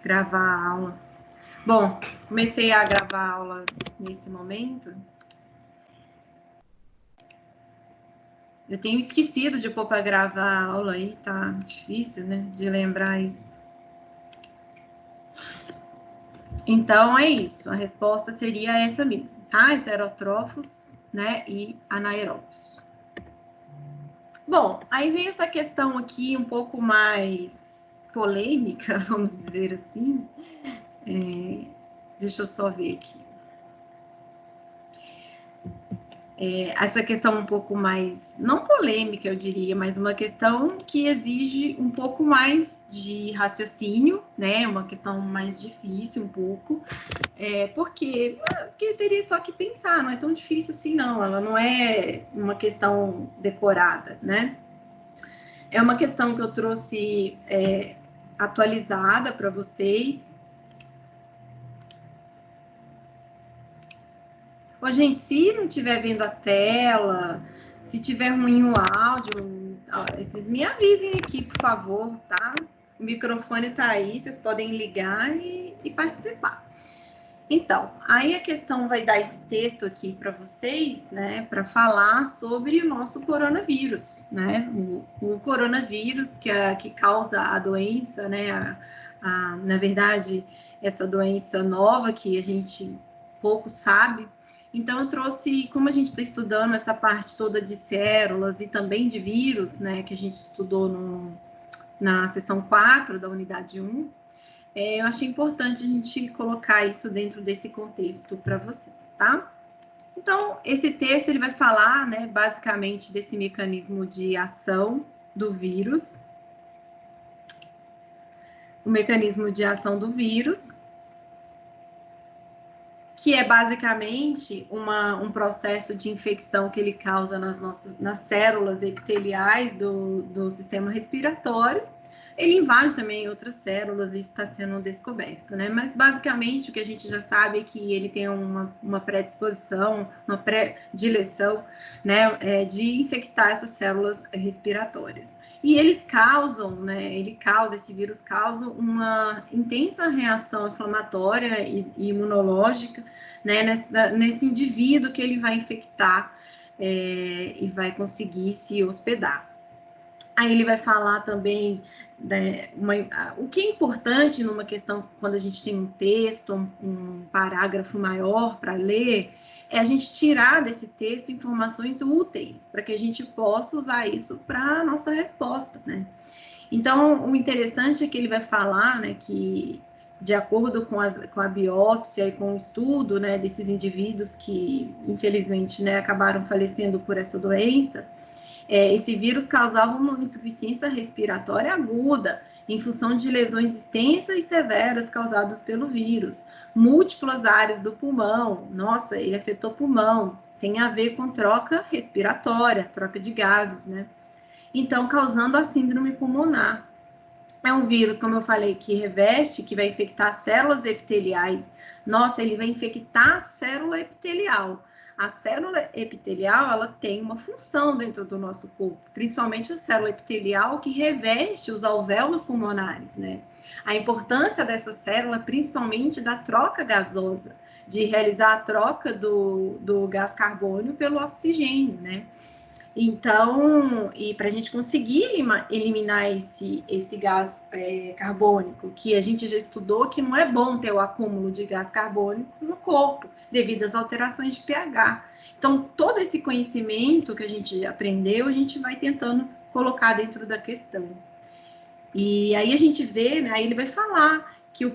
gravar a aula. Bom, comecei a gravar a aula nesse momento. Eu tenho esquecido de pôr para gravar a aula aí, tá difícil, né, de lembrar isso. Então, é isso. A resposta seria essa mesmo, tá? Heterótrofos, né, e anaeróbios. Bom, aí vem essa questão aqui um pouco mais polêmica, vamos dizer assim. Deixa eu só ver aqui. Essa questão um pouco mais, não polêmica, eu diria, mas uma questão que exige um pouco mais de raciocínio, né? Uma questão mais difícil um pouco, porque teria só que pensar, não é tão difícil assim, não. Ela não é uma questão decorada, né? É uma questão que eu trouxe atualizada para vocês. Ô, gente, se não estiver vendo a tela, se tiver ruim o áudio, vocês me avisem aqui, por favor, tá? O microfone tá aí, vocês podem ligar e participar. Então, aí a questão vai dar esse texto aqui para vocês, né, para falar sobre o nosso coronavírus, né? O coronavírus que causa a doença, né? Na verdade, essa doença nova que a gente pouco sabe. Então, eu trouxe, como a gente está estudando essa parte toda de células e também de vírus, né, que a gente estudou na seção 4 da unidade 1, eu achei importante a gente colocar isso dentro desse contexto para vocês, tá? Então, esse texto ele vai falar, né, basicamente desse mecanismo de ação do vírus, o mecanismo de ação do vírus, que é basicamente um processo de infecção que ele causa nas células epiteliais do sistema respiratório. Ele invade também outras células e está sendo descoberto, né? Mas basicamente o que a gente já sabe é que ele tem uma predisposição, uma predileção, né, de infectar essas células respiratórias. E eles causam, né? Esse vírus causa uma intensa reação inflamatória e imunológica, né? Nesse indivíduo que ele vai infectar e vai conseguir se hospedar. Aí ele vai falar também o que é importante numa questão, quando a gente tem um texto, um parágrafo maior para ler, é a gente tirar desse texto informações úteis, para que a gente possa usar isso para a nossa resposta, né? Então, o interessante é que ele vai falar, né, que de acordo com a biópsia e com o estudo, né, desses indivíduos que, infelizmente, né, acabaram falecendo por essa doença, esse vírus causava uma insuficiência respiratória aguda, em função de lesões extensas e severas causadas pelo vírus. Múltiplas áreas do pulmão, nossa, ele afetou pulmão, tem a ver com troca respiratória, troca de gases, né? Então, causando a síndrome pulmonar. É um vírus, como eu falei, que reveste, que vai infectar células epiteliais. Nossa, ele vai infectar a célula epitelial. A célula epitelial, ela tem uma função dentro do nosso corpo, principalmente a célula epitelial que reveste os alvéolos pulmonares, né? A importância dessa célula, principalmente da troca gasosa, de realizar a troca do gás carbônio pelo oxigênio, né? Então, e para a gente conseguir eliminar esse gás carbônico, que a gente já estudou que não é bom ter o acúmulo de gás carbônico no corpo, devido às alterações de pH. Então, todo esse conhecimento que a gente aprendeu, a gente vai tentando colocar dentro da questão. E aí a gente vê, né, aí ele vai falar que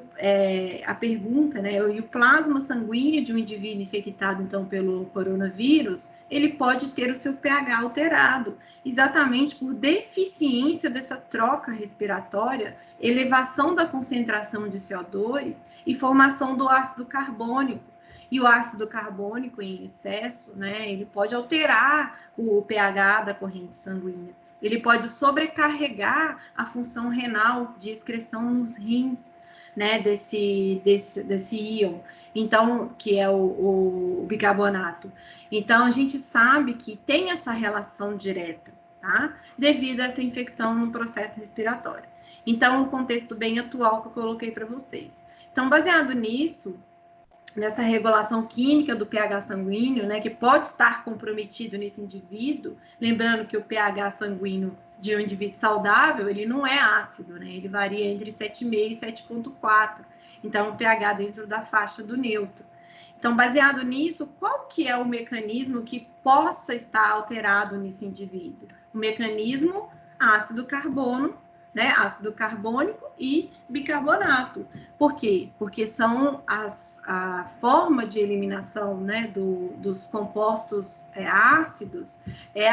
a pergunta, né, e o plasma sanguíneo de um indivíduo infectado, então, pelo coronavírus, ele pode ter o seu pH alterado, exatamente por deficiência dessa troca respiratória, elevação da concentração de CO2 e formação do ácido carbônico. E o ácido carbônico em excesso, né, ele pode alterar o pH da corrente sanguínea. Ele pode sobrecarregar a função renal de excreção nos rins, né, desse íon, então, que é o bicarbonato. Então, a gente sabe que tem essa relação direta, tá? Devido a essa infecção no processo respiratório. Então, um contexto bem atual que eu coloquei para vocês. Então, baseado nisso, nessa regulação química do pH sanguíneo, né, que pode estar comprometido nesse indivíduo, lembrando que o pH sanguíneo de um indivíduo saudável, ele não é ácido, né, ele varia entre 7,5 e 7,4, então, o pH dentro da faixa do neutro. Então, baseado nisso, qual que é o mecanismo que possa estar alterado nesse indivíduo? O mecanismo ácido carbono, né, ácido carbônico e bicarbonato. Por quê? Porque são a forma de eliminação, né, dos compostos ácidos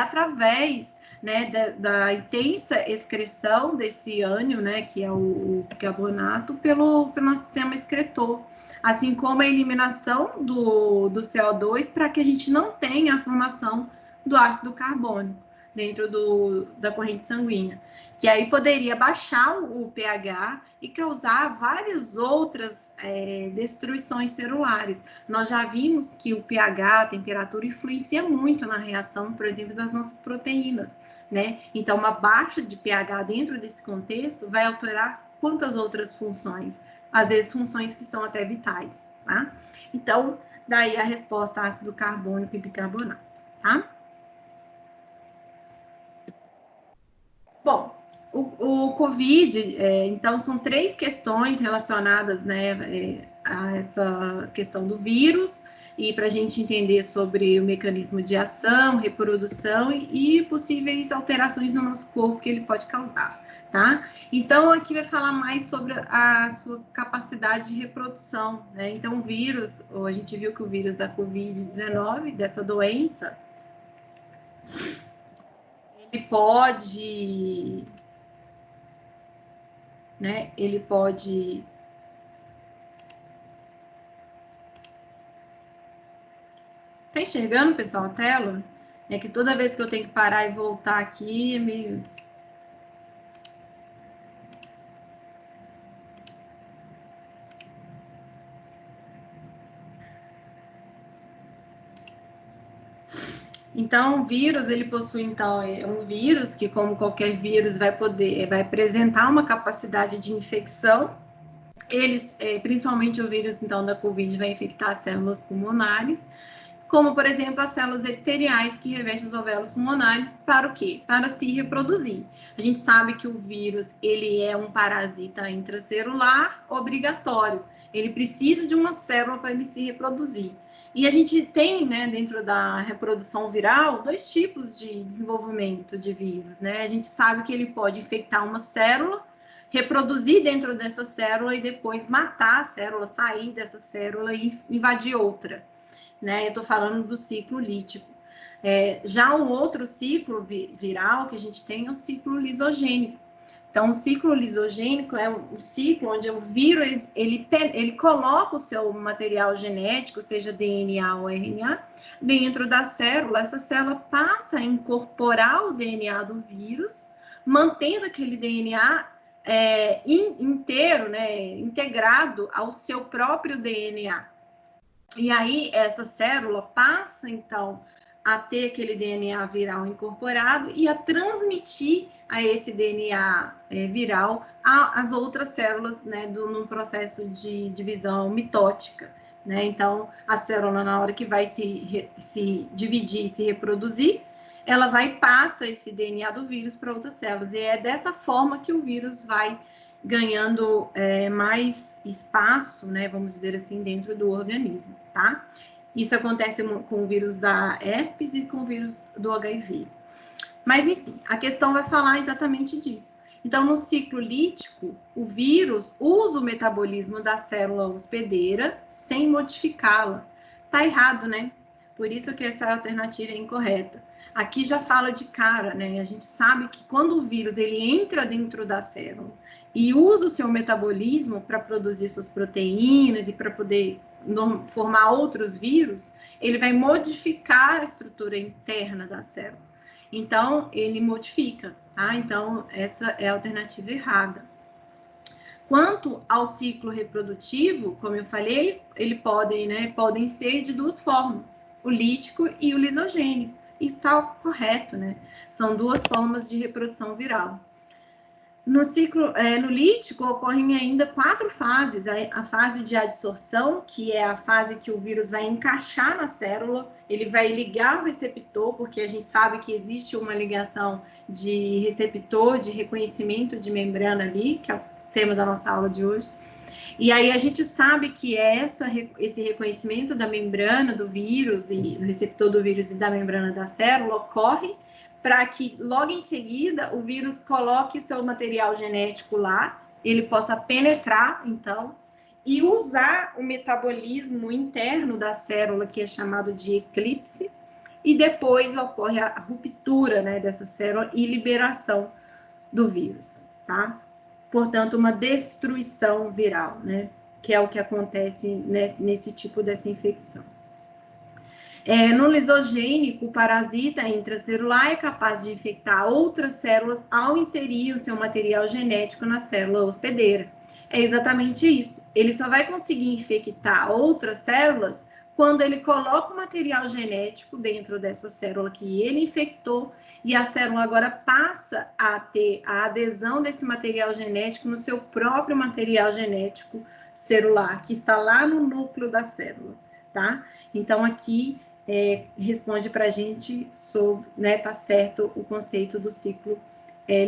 através, né, da intensa excreção desse ânion, né, que é o bicarbonato, pelo nosso sistema excretor. Assim como a eliminação do CO2 para que a gente não tenha a formação do ácido carbônico dentro da corrente sanguínea, que aí poderia baixar o pH e causar várias outras destruições celulares. Nós já vimos que o pH, a temperatura, influencia muito na reação, por exemplo, das nossas proteínas, né? Então, uma baixa de pH dentro desse contexto vai alterar quantas outras funções? Às vezes, funções que são até vitais, tá? Então, daí a resposta ácido carbônico e bicarbonato, tá? Bom, o COVID, então, são 3 questões relacionadas, né, a essa questão do vírus, e para a gente entender sobre o mecanismo de ação, reprodução e possíveis alterações no nosso corpo que ele pode causar, tá? Então, aqui vai falar mais sobre a sua capacidade de reprodução, né? Então, o vírus, a gente viu que o vírus da COVID-19, dessa doença, ele pode... né? Ele pode tá enxergando, pessoal, a tela? É que toda vez que eu tenho que parar e voltar aqui, é meio... Então, o vírus, ele possui, então, um vírus que, como qualquer vírus, vai apresentar uma capacidade de infecção. Eles, principalmente o vírus, então, da Covid, vai infectar as células pulmonares, como, por exemplo, as células epiteliais que revestem os alvéolos pulmonares, para o quê? Para se reproduzir. A gente sabe que o vírus, ele é um parasita intracelular obrigatório. Ele precisa de uma célula para ele se reproduzir. E a gente tem, né, dentro da reprodução viral, 2 tipos de desenvolvimento de vírus, né? A gente sabe que ele pode infectar uma célula, reproduzir dentro dessa célula e depois matar a célula, sair dessa célula e invadir outra, né? Eu estou falando do ciclo lítico. Já um outro ciclo viral que a gente tem é o ciclo lisogênico. Então, o ciclo lisogênico é o ciclo onde o vírus ele coloca o seu material genético, seja DNA ou RNA, dentro da célula. Essa célula passa a incorporar o DNA do vírus, mantendo aquele DNA inteiro, né, integrado ao seu próprio DNA. E aí, essa célula passa, então, a ter aquele DNA viral incorporado e a transmitir a esse DNA viral às outras células, né, num processo de divisão mitótica, né? Então, a célula, na hora que vai se dividir e se reproduzir, ela vai e passa esse DNA do vírus para outras células. E é dessa forma que o vírus vai ganhando mais espaço, né, vamos dizer assim, dentro do organismo, tá? Isso acontece com o vírus da herpes e com o vírus do HIV. Mas, enfim, a questão vai falar exatamente disso. Então, no ciclo lítico, o vírus usa o metabolismo da célula hospedeira sem modificá-la. Tá errado, né? Por isso que essa alternativa é incorreta. Aqui já fala de cara, né? A gente sabe que quando o vírus ele entra dentro da célula e usa o seu metabolismo para produzir suas proteínas e para poder formar outros vírus, ele vai modificar a estrutura interna da célula. Então, ele modifica, tá? Então, essa é a alternativa errada. Quanto ao ciclo reprodutivo, como eu falei, eles podem ser de 2 formas, o lítico e o lisogênico. Isso está correto, né? São 2 formas de reprodução viral. No ciclo, no lítico, ocorrem ainda 4 fases. A fase de adsorção, que é a fase que o vírus vai encaixar na célula, ele vai ligar o receptor, porque a gente sabe que existe uma ligação de receptor, de reconhecimento de membrana ali, que é o tema da nossa aula de hoje. E aí a gente sabe que esse reconhecimento da membrana do vírus, e do receptor do vírus e da membrana da célula ocorre para que logo em seguida o vírus coloque o seu material genético lá, ele possa penetrar, então, e usar o metabolismo interno da célula, que é chamado de eclipse, e depois ocorre a ruptura, né, dessa célula e liberação do vírus, tá? Portanto, uma destruição viral, né, que é o que acontece nesse tipo dessa infecção. No lisogênico, o parasita intracelular é capaz de infectar outras células ao inserir o seu material genético na célula hospedeira. É exatamente isso. Ele só vai conseguir infectar outras células quando ele coloca o material genético dentro dessa célula que ele infectou e a célula agora passa a ter a adesão desse material genético no seu próprio material genético celular, que está lá no núcleo da célula, tá? Então, aqui responde para a gente sobre, né, tá certo o conceito do ciclo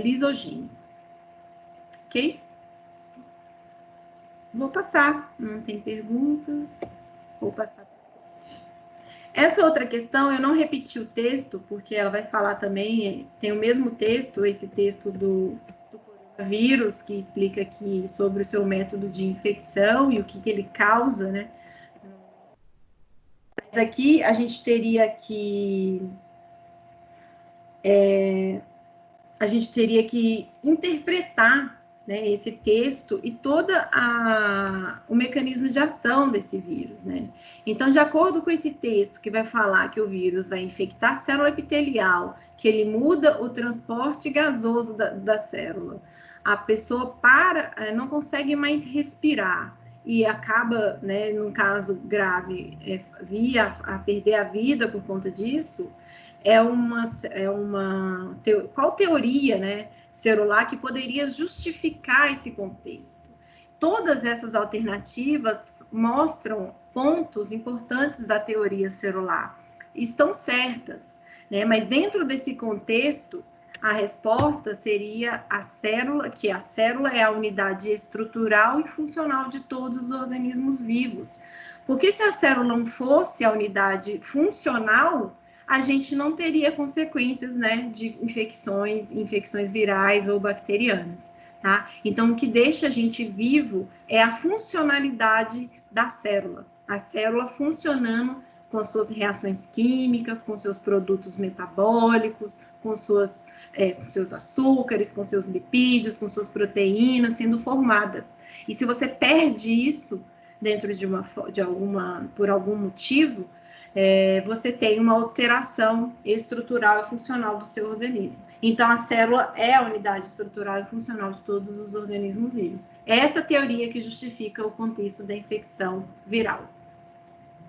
lisogênico. Ok? Vou passar, não tem perguntas, vou passar. Essa outra questão, eu não repeti o texto, porque ela vai falar também, tem o mesmo texto, esse texto do coronavírus, que explica aqui sobre o seu método de infecção e o que ele causa, né? Mas aqui a gente teria que interpretar, né, esse texto e todo o mecanismo de ação desse vírus, né? Então, de acordo com esse texto que vai falar que o vírus vai infectar a célula epitelial, que ele muda o transporte gasoso da célula, a pessoa não consegue mais respirar e acaba, né, num caso grave, a perder a vida por conta disso. Qual teoria, né, celular que poderia justificar esse contexto? Todas essas alternativas mostram pontos importantes da teoria celular, estão certas, né? Mas dentro desse contexto, a resposta seria a célula, que a célula é a unidade estrutural e funcional de todos os organismos vivos. Porque se a célula não fosse a unidade funcional, a gente não teria consequências, né, de infecções virais ou bacterianas, tá? Então, o que deixa a gente vivo é a funcionalidade da célula. A célula funcionando com suas reações químicas, com seus produtos metabólicos, com seus açúcares, com seus lipídios, com suas proteínas sendo formadas. E se você perde isso dentro por algum motivo, você tem uma alteração estrutural e funcional do seu organismo. Então, a célula é a unidade estrutural e funcional de todos os organismos vivos. É essa teoria que justifica o contexto da infecção viral.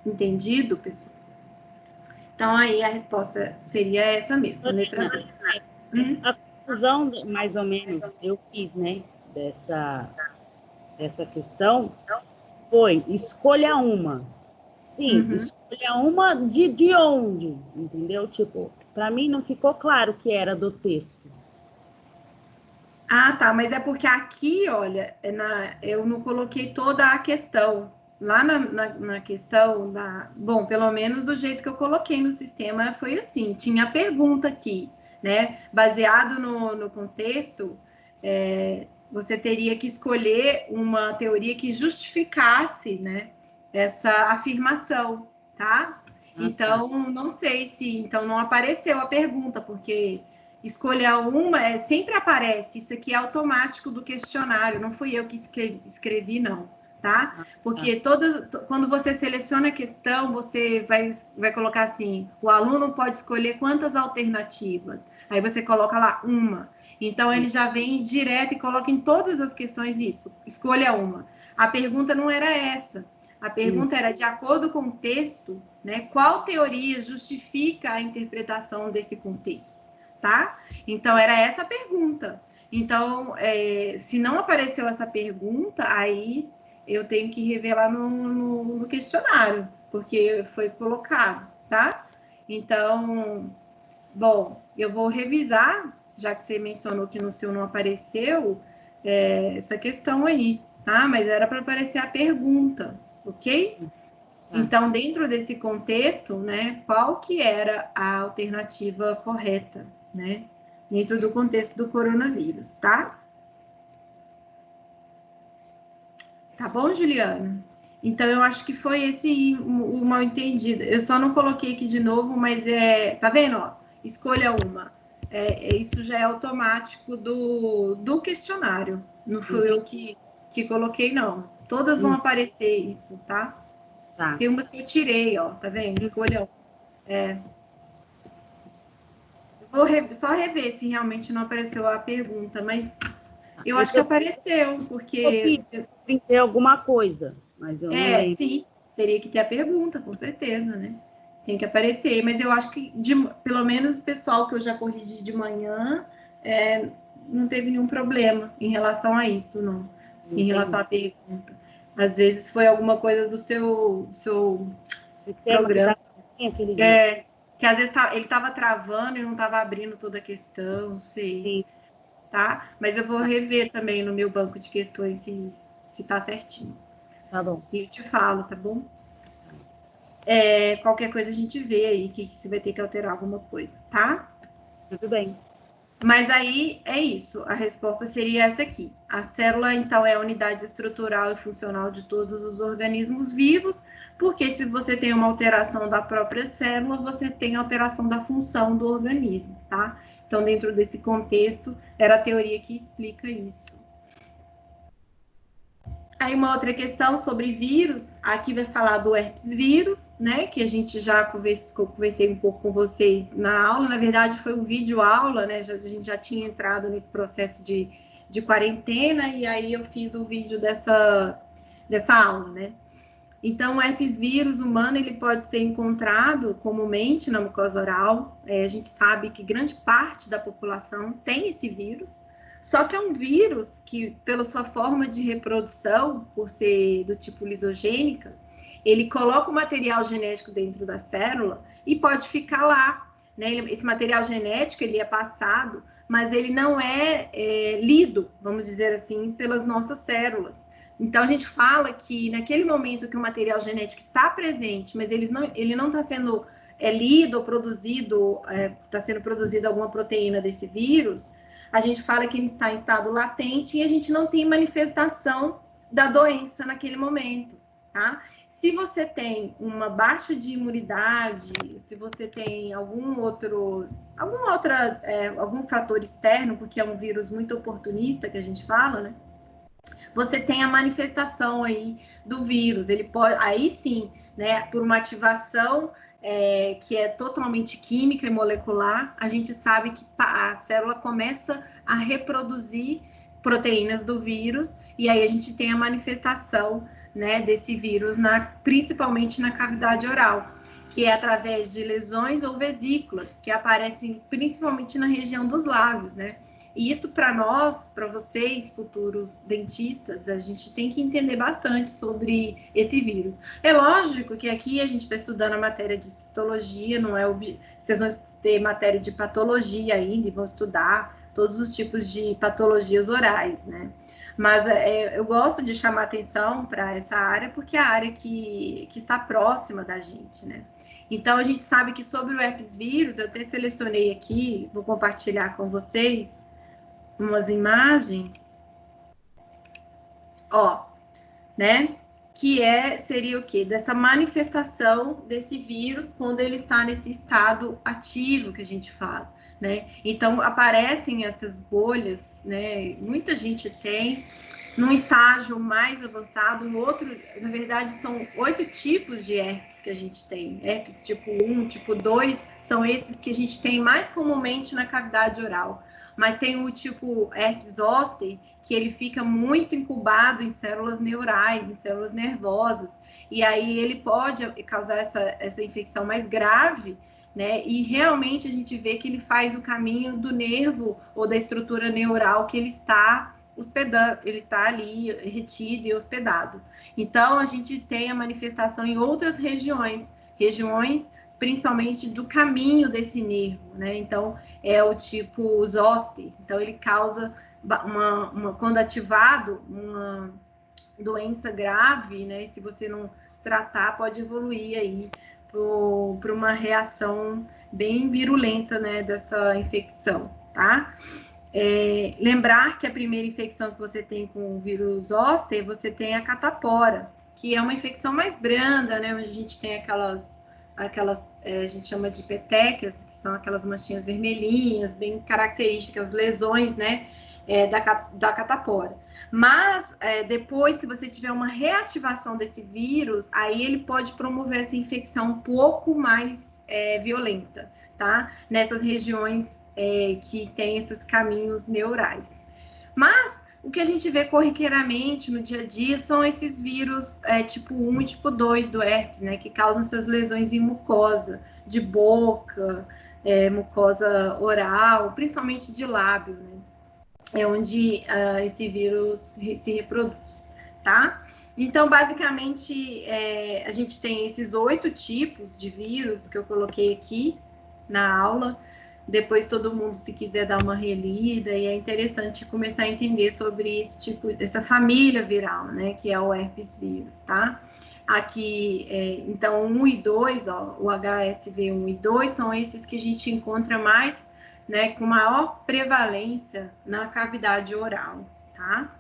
Entendido, pessoal? Então, aí a resposta seria essa mesmo, letra B. A confusão, mais ou menos, eu fiz, né, dessa questão, foi escolha uma. Sim, escolha uma de onde, entendeu? Tipo, para mim não ficou claro que era do texto. Ah, tá, mas é porque aqui, olha, eu não coloquei toda a questão. Lá na questão bom, pelo menos do jeito que eu coloquei no sistema foi assim, tinha a pergunta aqui, né? Baseado no contexto, você teria que escolher uma teoria que justificasse, né, essa afirmação, tá? Então, não sei se então não apareceu a pergunta, porque escolha uma, sempre aparece, isso aqui é automático do questionário, não fui eu que escrevi, não, tá? Porque quando você seleciona a questão, você vai colocar assim, o aluno pode escolher quantas alternativas, aí você coloca lá uma, então ele já vem direto e coloca em todas as questões isso, escolha uma. A pergunta não era essa, a pergunta era, de acordo com o texto, né, qual teoria justifica a interpretação desse contexto? Tá? Então, era essa a pergunta. Então, se não apareceu essa pergunta, aí eu tenho que revelar no questionário, porque foi colocado, tá? Então, bom, eu vou revisar, já que você mencionou que no seu não apareceu, essa questão aí, tá? Mas era para aparecer a pergunta, ok? Então, dentro desse contexto, né, qual que era a alternativa correta, né? Dentro do contexto do coronavírus, tá? Tá bom, Juliana? Então, eu acho que foi esse o mal entendido. Eu só não coloquei aqui de novo, mas tá vendo? Ó, escolha uma. Isso já é automático do questionário. Não fui eu que coloquei, não. Todas vão aparecer isso, tá? Tem umas que eu tirei, ó, tá vendo? Escolha uma. Eu vou só rever se realmente não apareceu a pergunta, mas eu acho que apareceu, porque... Eu printei alguma coisa, mas eu não lembro. Sim, teria que ter a pergunta, com certeza, né? Tem que aparecer, mas eu acho que, pelo menos o pessoal que eu já corrigi de manhã, não teve nenhum problema em relação a isso, não. Em relação à pergunta. Às vezes foi alguma coisa do seu programa. Que às vezes ele estava travando e não estava abrindo toda a questão, não sei. Sim. Tá? Mas eu vou rever também no meu banco de questões se tá certinho. Tá bom. E eu te falo, tá bom? Qualquer coisa a gente vê aí que você vai ter que alterar alguma coisa, tá? Tudo bem. Mas aí é isso, a resposta seria essa aqui. A célula, então, é a unidade estrutural e funcional de todos os organismos vivos, porque se você tem uma alteração da própria célula, você tem alteração da função do organismo, tá? Então, dentro desse contexto, era a teoria que explica isso. Aí uma outra questão sobre vírus, aqui vai falar do herpes vírus, né, que a gente já conversei um pouco com vocês na aula, na verdade foi um vídeo aula, né, a gente já tinha entrado nesse processo de quarentena, e aí eu fiz o vídeo dessa aula, né. Então, o herpes vírus humano, ele pode ser encontrado comumente na mucosa oral, a gente sabe que grande parte da população tem esse vírus, só que é um vírus que, pela sua forma de reprodução, por ser do tipo lisogênica, ele coloca o material genético dentro da célula e pode ficar lá, né? Esse material genético, ele é passado, mas ele não é lido, vamos dizer assim, pelas nossas células. Então, a gente fala que naquele momento que o material genético está presente, mas ele não está sendo lido ou produzido, está sendo produzida alguma proteína desse vírus, a gente fala que ele está em estado latente e a gente não tem manifestação da doença naquele momento, tá? Se você tem uma baixa de imunidade, se você tem algum fator externo, porque é um vírus muito oportunista que a gente fala, né? Você tem a manifestação aí do vírus. Ele pode, aí sim, né, por uma ativação que é totalmente química e molecular, a gente sabe que a célula começa a reproduzir proteínas do vírus, e aí a gente tem a manifestação, né, desse vírus, principalmente na cavidade oral, que é através de lesões ou vesículas, que aparecem principalmente na região dos lábios, né? E isso para nós, para vocês, futuros dentistas, a gente tem que entender bastante sobre esse vírus. É lógico que aqui a gente está estudando a matéria de citologia, não é vocês vão ter matéria de patologia ainda e vão estudar todos os tipos de patologias orais, né? Mas eu gosto de chamar atenção para essa área porque é a área que está próxima da gente, né? Então, a gente sabe que sobre o herpes vírus, eu até selecionei aqui, vou compartilhar com vocês umas imagens, ó, né? Que seria o quê? Dessa manifestação desse vírus quando ele está nesse estado ativo que a gente fala, né? Então, aparecem essas bolhas, né? Muita gente tem num estágio mais avançado, um outro, na verdade, são 8 tipos de herpes que a gente tem. Herpes tipo 1, tipo 2, são esses que a gente tem mais comumente na cavidade oral. Mas tem o tipo herpes zoster, que ele fica muito incubado em células neurais, em células nervosas. E aí ele pode causar essa infecção mais grave, né? E realmente a gente vê que ele faz o caminho do nervo ou da estrutura neural que ele está hospedando, ele está ali retido e hospedado. Então, a gente tem a manifestação em outras regiões principalmente do caminho desse nervo, né? Então, é o tipo zoster. Então, ele causa quando ativado, uma doença grave, né? E se você não tratar, pode evoluir aí para uma reação bem virulenta, né? Dessa infecção, tá? Lembrar que a primeira infecção que você tem com o vírus zoster, você tem a catapora, que é uma infecção mais branda, né? Onde a gente tem aquelas a gente chama de petecas, que são aquelas manchinhas vermelhinhas, bem características, lesões, né? Da catapora. Mas, depois, se você tiver uma reativação desse vírus, aí ele pode promover essa infecção um pouco mais violenta, tá? Nessas regiões que tem esses caminhos neurais. Mas, o que a gente vê corriqueiramente no dia a dia são esses vírus tipo 1 e tipo 2 do herpes, né? Que causam essas lesões em mucosa, de boca, mucosa oral, principalmente de lábio, né? É onde esse vírus se reproduz, tá? Então, basicamente, a gente tem esses 8 tipos de vírus que eu coloquei aqui na aula. Depois todo mundo, se quiser dar uma relida, e é interessante começar a entender sobre esse tipo, essa família viral, né? Que é o herpes vírus, tá? Aqui, então, 1 e 2, ó, o HSV 1 e 2 são esses que a gente encontra mais, né, com maior prevalência na cavidade oral, tá?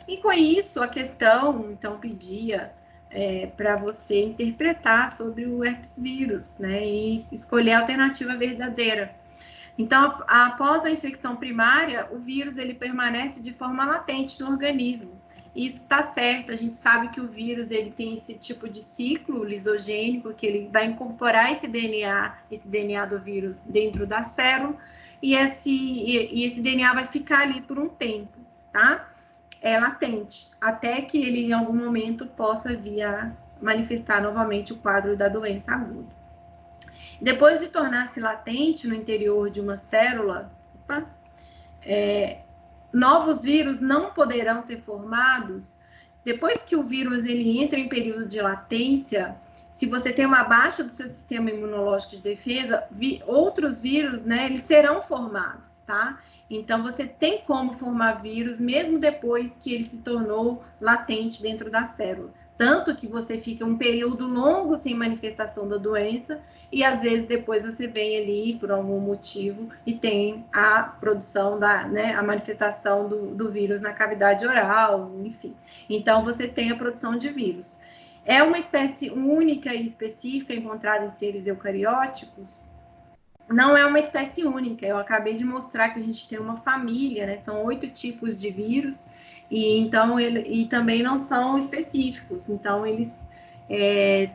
E com isso, a questão, então, pedia para você interpretar sobre o herpes vírus, né, e escolher a alternativa verdadeira. Então, após a infecção primária, o vírus, ele permanece de forma latente no organismo. Isso está certo, a gente sabe que o vírus, ele tem esse tipo de ciclo lisogênico, que ele vai incorporar esse DNA do vírus dentro da célula, e esse DNA vai ficar ali por um tempo, tá? É latente, até que ele em algum momento possa vir a manifestar novamente o quadro da doença aguda. Depois de tornar-se latente no interior de uma célula, novos vírus não poderão ser formados. Depois que o vírus ele entra em período de latência, se você tem uma baixa do seu sistema imunológico de defesa, outros vírus, né, eles serão formados, tá? Então, você tem como formar vírus mesmo depois que ele se tornou latente dentro da célula. Tanto que você fica um período longo sem manifestação da doença e, às vezes, depois você vem ali por algum motivo e tem a produção, a manifestação do vírus na cavidade oral, enfim. Então, você tem a produção de vírus. É uma espécie única e específica encontrada em seres eucarióticos? Não é uma espécie única. Eu acabei de mostrar que a gente tem uma família, né? São 8 tipos de vírus, e também não são específicos. Então, eles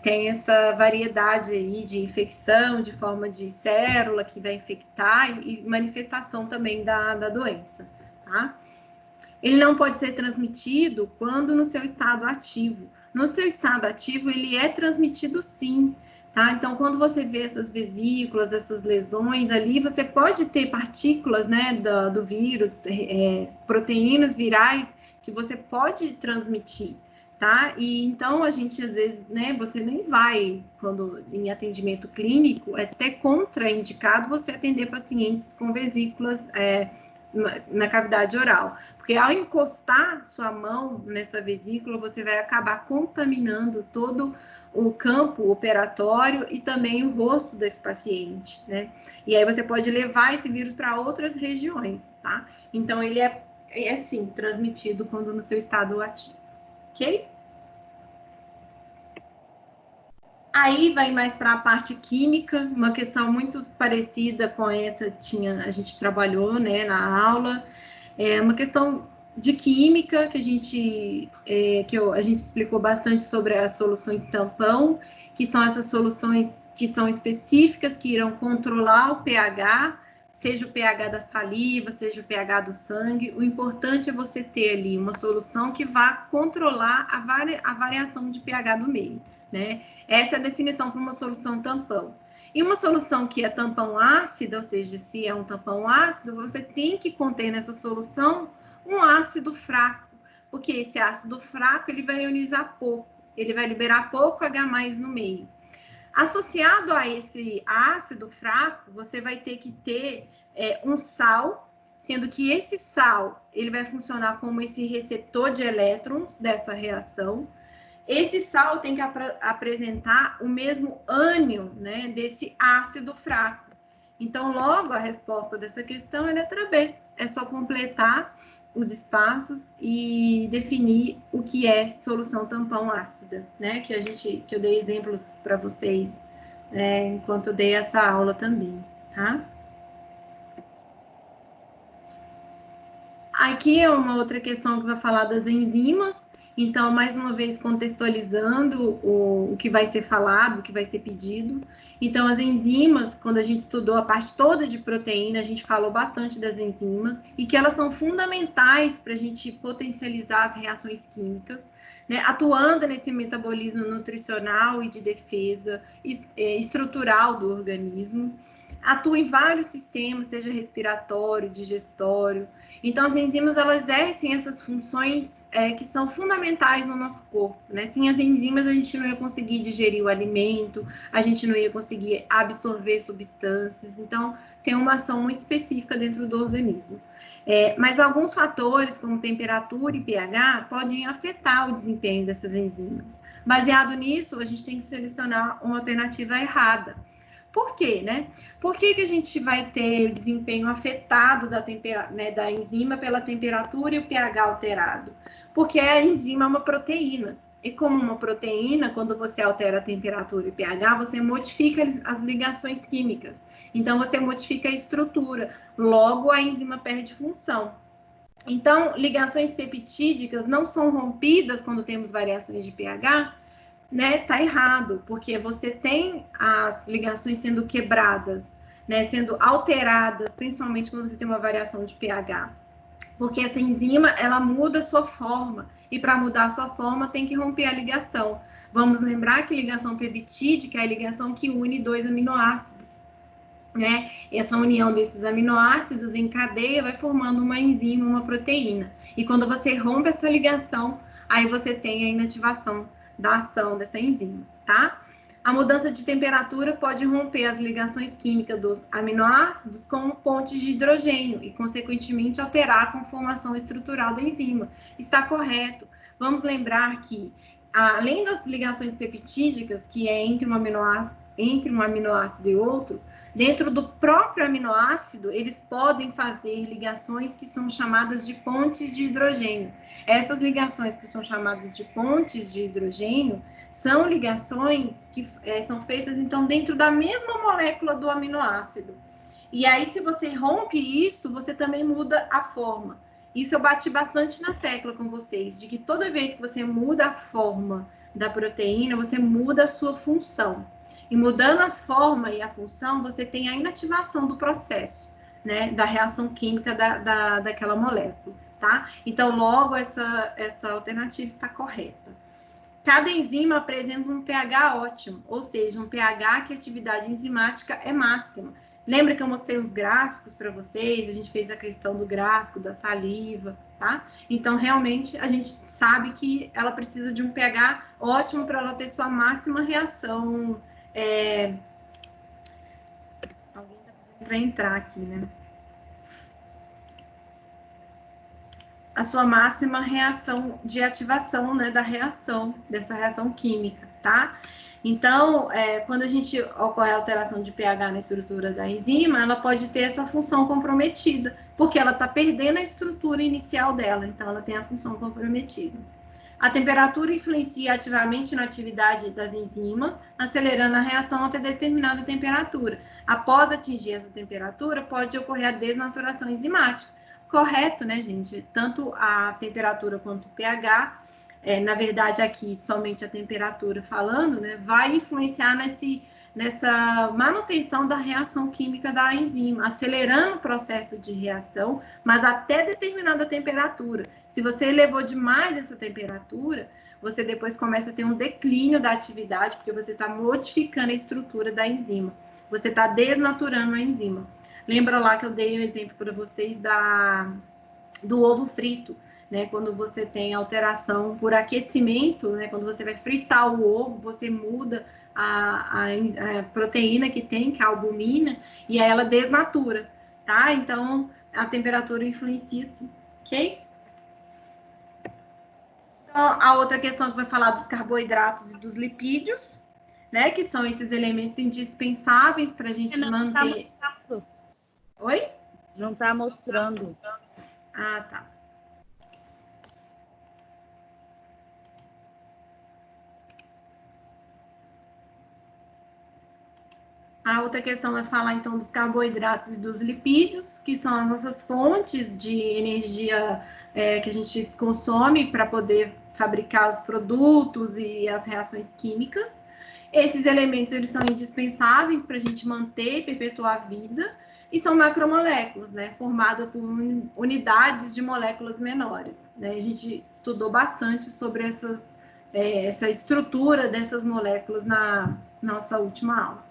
têm essa variedade aí de infecção, de forma de célula que vai infectar e manifestação também da doença, tá? Ele não pode ser transmitido quando no seu estado ativo. No seu estado ativo, ele é transmitido sim, tá? Então, quando você vê essas vesículas, essas lesões ali, você pode ter partículas, né, do vírus, proteínas virais que você pode transmitir, tá? E então, a gente, às vezes, né, você nem vai, quando em atendimento clínico, é até contraindicado você atender pacientes com vesículas na cavidade oral, porque ao encostar sua mão nessa vesícula, você vai acabar contaminando todo o campo operatório e também o rosto desse paciente, né? E aí você pode levar esse vírus para outras regiões, tá? Então, ele é sim transmitido quando no seu estado ativo, ok? Aí vai mais para a parte química, uma questão muito parecida com essa a gente trabalhou, né, na aula. É uma questão de química que a gente explicou bastante sobre as soluções tampão, que são essas soluções que são específicas, que irão controlar o pH, seja o pH da saliva, seja o pH do sangue. O importante é você ter ali uma solução que vá controlar a variação de pH do meio, né? Essa é a definição para uma solução tampão. E uma solução que é tampão ácida, ou seja, se é um tampão ácido, você tem que conter nessa solução um ácido fraco, porque esse ácido fraco ele vai ionizar pouco, ele vai liberar pouco H+ no meio. Associado a esse ácido fraco, você vai ter que ter um sal, sendo que esse sal ele vai funcionar como esse receptor de elétrons dessa reação. Esse sal tem que apresentar o mesmo ânion, né, desse ácido fraco. Então, logo, a resposta dessa questão é letra B. É só completar os espaços e definir o que é solução tampão ácida, né? Que eu dei exemplos para vocês enquanto eu dei essa aula também, tá? Aqui é uma outra questão que vai falar das enzimas. Então, mais uma vez, contextualizando o que vai ser falado, o que vai ser pedido. Então, as enzimas, quando a gente estudou a parte toda de proteína, a gente falou bastante das enzimas e que elas são fundamentais para a gente potencializar as reações químicas, né, atuando nesse metabolismo nutricional e de defesa estrutural do organismo. Atua em vários sistemas, seja respiratório, digestório. Então, as enzimas, elas exercem essas funções que são fundamentais no nosso corpo, né? Sem as enzimas, a gente não ia conseguir digerir o alimento, a gente não ia conseguir absorver substâncias. Então, tem uma ação muito específica dentro do organismo. Mas alguns fatores, como temperatura e pH, podem afetar o desempenho dessas enzimas. Baseado nisso, a gente tem que selecionar uma alternativa errada. Por quê, né? Por que a gente vai ter o desempenho afetado da enzima pela temperatura e o pH alterado? Porque a enzima é uma proteína. E como uma proteína, quando você altera a temperatura e o pH, você modifica as ligações químicas. Então, você modifica a estrutura. Logo, a enzima perde função. Então, ligações peptídicas não são rompidas quando temos variações de pH, né, tá errado, porque você tem as ligações sendo quebradas, né, sendo alteradas, principalmente quando você tem uma variação de pH. Porque essa enzima, ela muda a sua forma, e para mudar a sua forma tem que romper a ligação. Vamos lembrar que ligação peptídica é a ligação que une dois aminoácidos, né? Essa união desses aminoácidos em cadeia vai formando uma enzima, uma proteína. E quando você rompe essa ligação, aí você tem a inativação da ação dessa enzima, tá? A mudança de temperatura pode romper as ligações químicas dos aminoácidos com pontes de hidrogênio e, consequentemente, alterar a conformação estrutural da enzima. Está correto. Vamos lembrar que, além das ligações peptídicas, que é entre um aminoácido e outro, dentro do próprio aminoácido, eles podem fazer ligações que são chamadas de pontes de hidrogênio. Essas ligações que são chamadas de pontes de hidrogênio são ligações que são feitas, então, dentro da mesma molécula do aminoácido. E aí, se você rompe isso, você também muda a forma. Isso eu bati bastante na tecla com vocês, de que toda vez que você muda a forma da proteína, você muda a sua função. E mudando a forma e a função, você tem a inativação do processo, né, da reação química daquela molécula, tá? Então, logo, essa alternativa está correta. Cada enzima apresenta um pH ótimo, ou seja, um pH que a atividade enzimática é máxima. Lembra que eu mostrei os gráficos para vocês? A gente fez a questão do gráfico da saliva, tá? Então, realmente, a gente sabe que ela precisa de um pH ótimo para ela ter sua máxima reação. Alguém está pedindo para entrar aqui, né? A sua máxima reação de ativação, né, dessa reação química, tá? Então, quando a gente ocorre a alteração de pH na estrutura da enzima, ela pode ter essa função comprometida, porque ela está perdendo a estrutura inicial dela, então ela tem a função comprometida. A temperatura influencia ativamente na atividade das enzimas, acelerando a reação até determinada temperatura. Após atingir essa temperatura, pode ocorrer a desnaturação enzimática. Correto, né, gente? Tanto a temperatura quanto o pH, na verdade, aqui somente a temperatura falando, né, vai influenciar nessa manutenção da reação química da enzima, acelerando o processo de reação, mas até determinada temperatura. Se você elevou demais essa temperatura, você depois começa a ter um declínio da atividade, porque você está modificando a estrutura da enzima. você está desnaturando a enzima. Lembra lá que eu dei o exemplo para vocês do ovo frito, né? Quando você tem alteração por aquecimento, né? Quando você vai fritar o ovo, você muda a proteína que tem, que é a albumina, e aí ela desnatura, tá? Então, a temperatura influencia sim, ok? Então, a outra questão que vai falar dos carboidratos e dos lipídios, né? Que são esses elementos indispensáveis para a gente manter... Oi? Não está mostrando. Ah, tá. A outra questão vai falar, então, dos carboidratos e dos lipídios, que são as nossas fontes de energia que a gente consome para poder fabricar os produtos e as reações químicas. Esses elementos, eles são indispensáveis para a gente manter e perpetuar a vida, e são macromoléculas, né, formadas por unidades de moléculas menores, né? A gente estudou bastante sobre essa estrutura dessas moléculas na nossa última aula.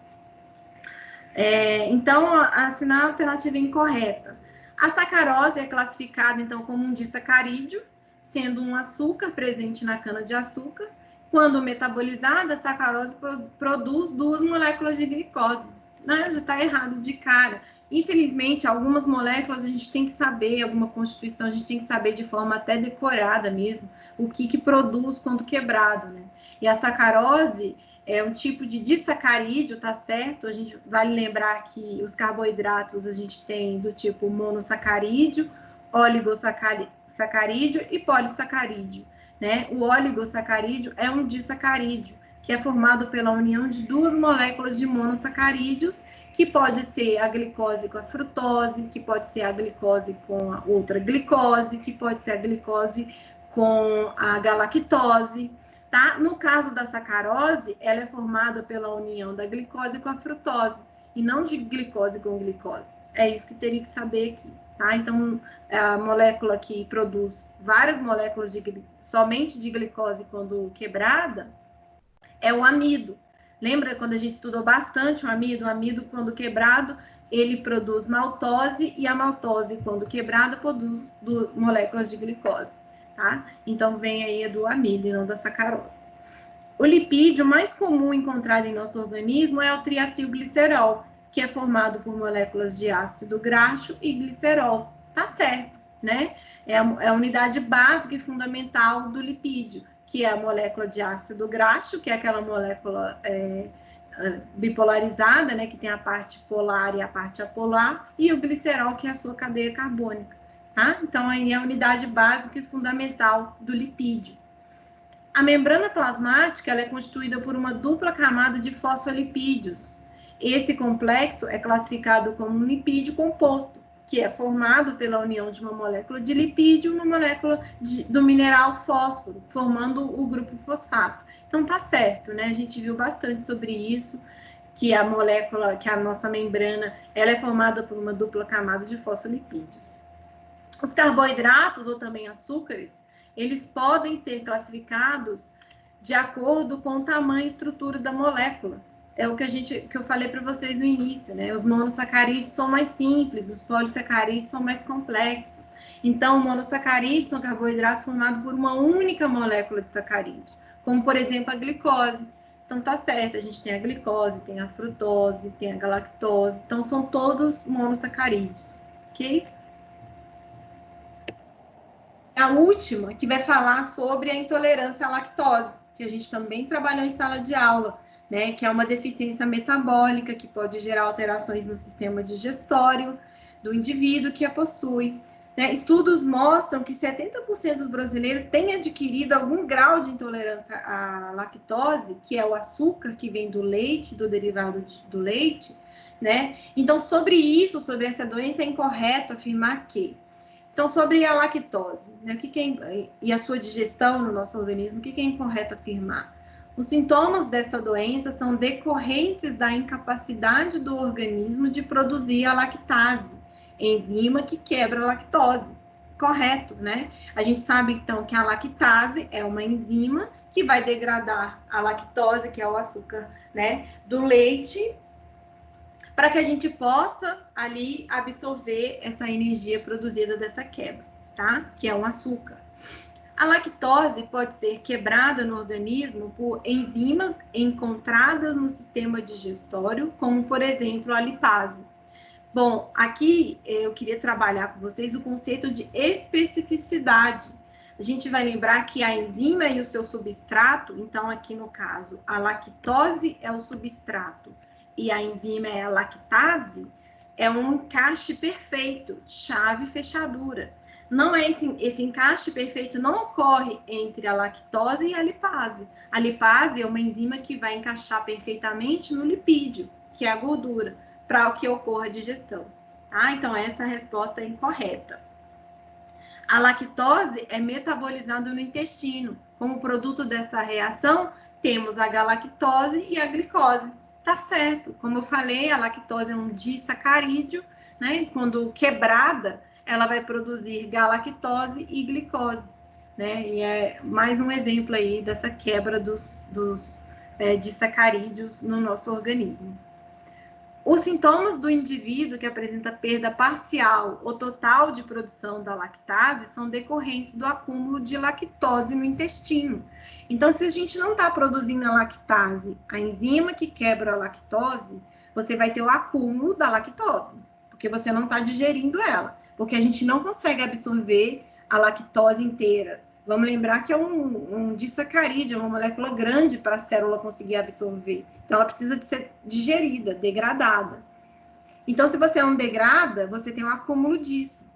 Então, assinar a alternativa incorreta. A sacarose é classificada, então, como um disacarídeo, sendo um açúcar presente na cana-de-açúcar. Quando metabolizada, a sacarose produz 2 moléculas de glicose. Não, já está errado de cara. Infelizmente, algumas moléculas a gente tem que saber, alguma constituição a gente tem que saber de forma até decorada mesmo, o que produz quando quebrado, né? E a sacarose é um tipo de disacarídeo, tá certo? A gente vale lembrar que os carboidratos a gente tem do tipo monossacarídeo, oligosacarídeo e polissacarídeo, né? O oligosacarídeo é um disacarídeo, que é formado pela união de 2 moléculas de monossacarídeos, que pode ser a glicose com a frutose, que pode ser a glicose com a outra glicose, que pode ser a glicose com a galactose, tá? No caso da sacarose, ela é formada pela união da glicose com a frutose, e não de glicose com glicose. É isso que teria que saber aqui, tá? Então, a molécula que produz várias moléculas somente de glicose quando quebrada é o amido. Lembra quando a gente estudou bastante o amido? O amido, quando quebrado, ele produz maltose, e a maltose, quando quebrada, produz moléculas de glicose, tá? Então, vem aí do amido e não da sacarose. O lipídio mais comum encontrado em nosso organismo é o triacilglicerol, que é formado por moléculas de ácido graxo e glicerol. Tá certo, né? É a unidade básica e fundamental do lipídio, que é a molécula de ácido graxo, que é aquela molécula bipolarizada, né, que tem a parte polar e a parte apolar, e o glicerol, que é a sua cadeia carbônica, tá? Então, aí é a unidade básica e fundamental do lipídio. A membrana plasmática ela é constituída por uma dupla camada de fosfolipídios. Esse complexo é classificado como um lipídio composto, que é formado pela união de uma molécula de lipídio e uma molécula do mineral fósforo, formando o grupo fosfato. Então, tá certo, né? A gente viu bastante sobre isso, que a molécula, que a nossa membrana, ela é formada por uma dupla camada de fosfolipídios. Os carboidratos, ou também açúcares, eles podem ser classificados de acordo com o tamanho e estrutura da molécula. É o que eu falei para vocês no início, né? Os monossacarídeos são mais simples, os polissacarídeos são mais complexos. Então, monossacarídeos são carboidratos formados por uma única molécula de sacarídeo, como, por exemplo, a glicose. Então, tá certo, a gente tem a glicose, tem a frutose, tem a galactose. Então, são todos monossacarídeos, ok? A última, que vai falar sobre a intolerância à lactose, que a gente também trabalhou em sala de aula, né? Que é uma deficiência metabólica que pode gerar alterações no sistema digestório do indivíduo que a possui. Né? Estudos mostram que 70% dos brasileiros têm adquirido algum grau de intolerância à lactose, que é o açúcar que vem do leite, do derivado do leite, né? Então, sobre isso, sobre essa doença, é incorreto afirmar que então, sobre a lactose, né, e a sua digestão no nosso organismo, o que é incorreto afirmar? Os sintomas dessa doença são decorrentes da incapacidade do organismo de produzir a lactase, enzima que quebra a lactose. Correto, né? A gente sabe, então, que a lactase é uma enzima que vai degradar a lactose, que é o açúcar, né, do leite, para que a gente possa ali absorver essa energia produzida dessa quebra, tá? Que é um açúcar. A lactose pode ser quebrada no organismo por enzimas encontradas no sistema digestório, como, por exemplo, a lipase. Bom, aqui eu queria trabalhar com vocês o conceito de especificidade. A gente vai lembrar que a enzima e o seu substrato, então aqui no caso, a lactose é o substrato e a enzima é a lactase, é um encaixe perfeito, chave e fechadura. Não é esse encaixe perfeito não ocorre entre a lactose e a lipase. A lipase é uma enzima que vai encaixar perfeitamente no lipídio, que é a gordura, para que ocorra a digestão. Tá? Então, essa resposta é incorreta. A lactose é metabolizada no intestino. Como produto dessa reação, temos a galactose e a glicose. Tá certo. Como eu falei, a lactose é um disacarídeo, né? Quando quebrada, ela vai produzir galactose e glicose, né? E é mais um exemplo aí dessa quebra dos disacarídeos no nosso organismo. Os sintomas do indivíduo que apresenta perda parcial ou total de produção da lactase são decorrentes do acúmulo de lactose no intestino. Então, se a gente não está produzindo a lactase, a enzima que quebra a lactose, você vai ter o acúmulo da lactose, porque você não está digerindo ela, porque a gente não consegue absorver a lactose inteira. Vamos lembrar que é um disacarídeo, uma molécula grande para a célula conseguir absorver. Então, ela precisa de ser digerida, degradada. Então, se você não degrada, você tem um acúmulo disso.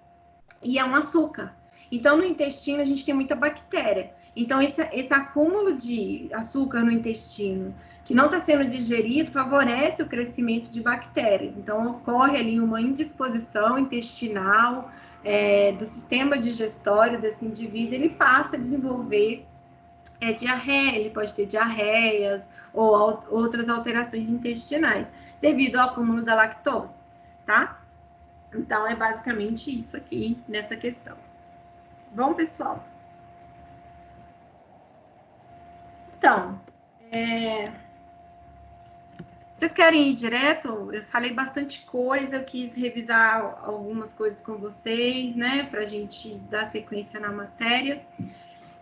E é um açúcar. Então, no intestino, a gente tem muita bactéria. Então, esse acúmulo de açúcar no intestino, que não está sendo digerido, favorece o crescimento de bactérias. Então, ocorre ali uma indisposição intestinal, do sistema digestório desse indivíduo, ele passa a desenvolver diarreia, ele pode ter diarreias ou outras alterações intestinais, devido ao acúmulo da lactose, tá? Então, é basicamente isso aqui nessa questão. Bom, pessoal? Então, vocês querem ir direto? Eu falei bastante coisa, eu quis revisar algumas coisas com vocês, né, para a gente dar sequência na matéria.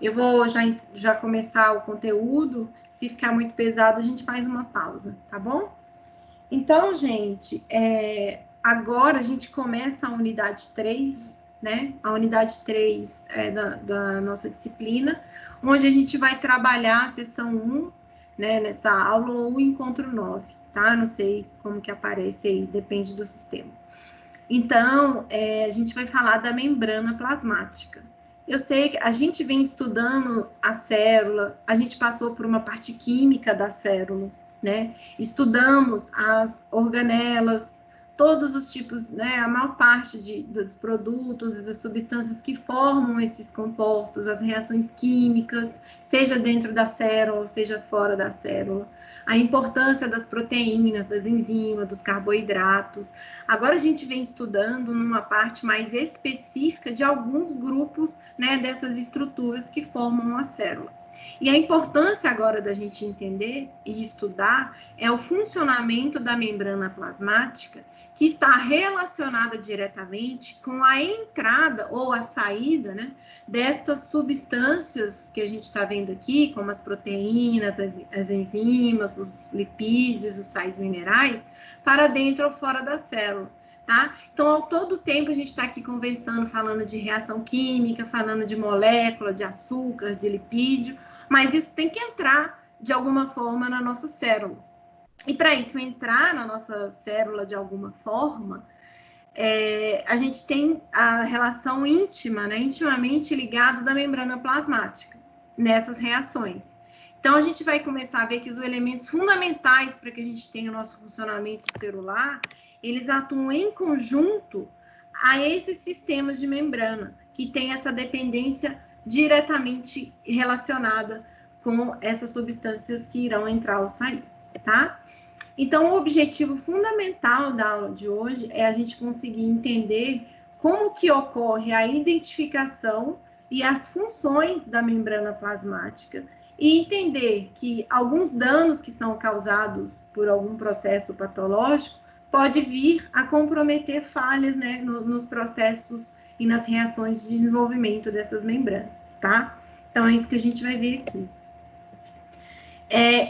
Eu vou já começar o conteúdo. Se ficar muito pesado, a gente faz uma pausa, tá bom? Então, gente, agora a gente começa a unidade 3, né? A unidade 3 da nossa disciplina, onde a gente vai trabalhar a sessão 1, né, nessa aula, ou o encontro 9, tá? Não sei como que aparece aí, depende do sistema. Então, a gente vai falar da membrana plasmática. Eu sei que a gente vem estudando a célula, a gente passou por uma parte química da célula, né? Estudamos as organelas, todos os tipos, né? A maior parte dos produtos e das substâncias que formam esses compostos, as reações químicas, seja dentro da célula, seja fora da célula. A importância das proteínas, das enzimas, dos carboidratos. Agora a gente vem estudando numa parte mais específica de alguns grupos, né, dessas estruturas que formam a célula. E a importância agora da gente entender e estudar é o funcionamento da membrana plasmática, que está relacionada diretamente com a entrada ou a saída, né, destas substâncias que a gente está vendo aqui, como as proteínas, as enzimas, os lipídios, os sais minerais, para dentro ou fora da célula, tá? Então, ao todo tempo, a gente está aqui conversando, falando de reação química, falando de molécula, de açúcar, de lipídio, mas isso tem que entrar, de alguma forma, na nossa célula. E para isso entrar na nossa célula de alguma forma, a gente tem a relação íntima, né, intimamente ligada da membrana plasmática nessas reações. Então, a gente vai começar a ver que os elementos fundamentais para que a gente tenha o nosso funcionamento celular, eles atuam em conjunto a esses sistemas de membrana, que tem essa dependência diretamente relacionada com essas substâncias que irão entrar ou sair, tá? Então, o objetivo fundamental da aula de hoje é a gente conseguir entender como que ocorre a identificação e as funções da membrana plasmática e entender que alguns danos que são causados por algum processo patológico pode vir a comprometer falhas, né, nos processos e nas reações de desenvolvimento dessas membranas, tá? Então, é isso que a gente vai ver aqui.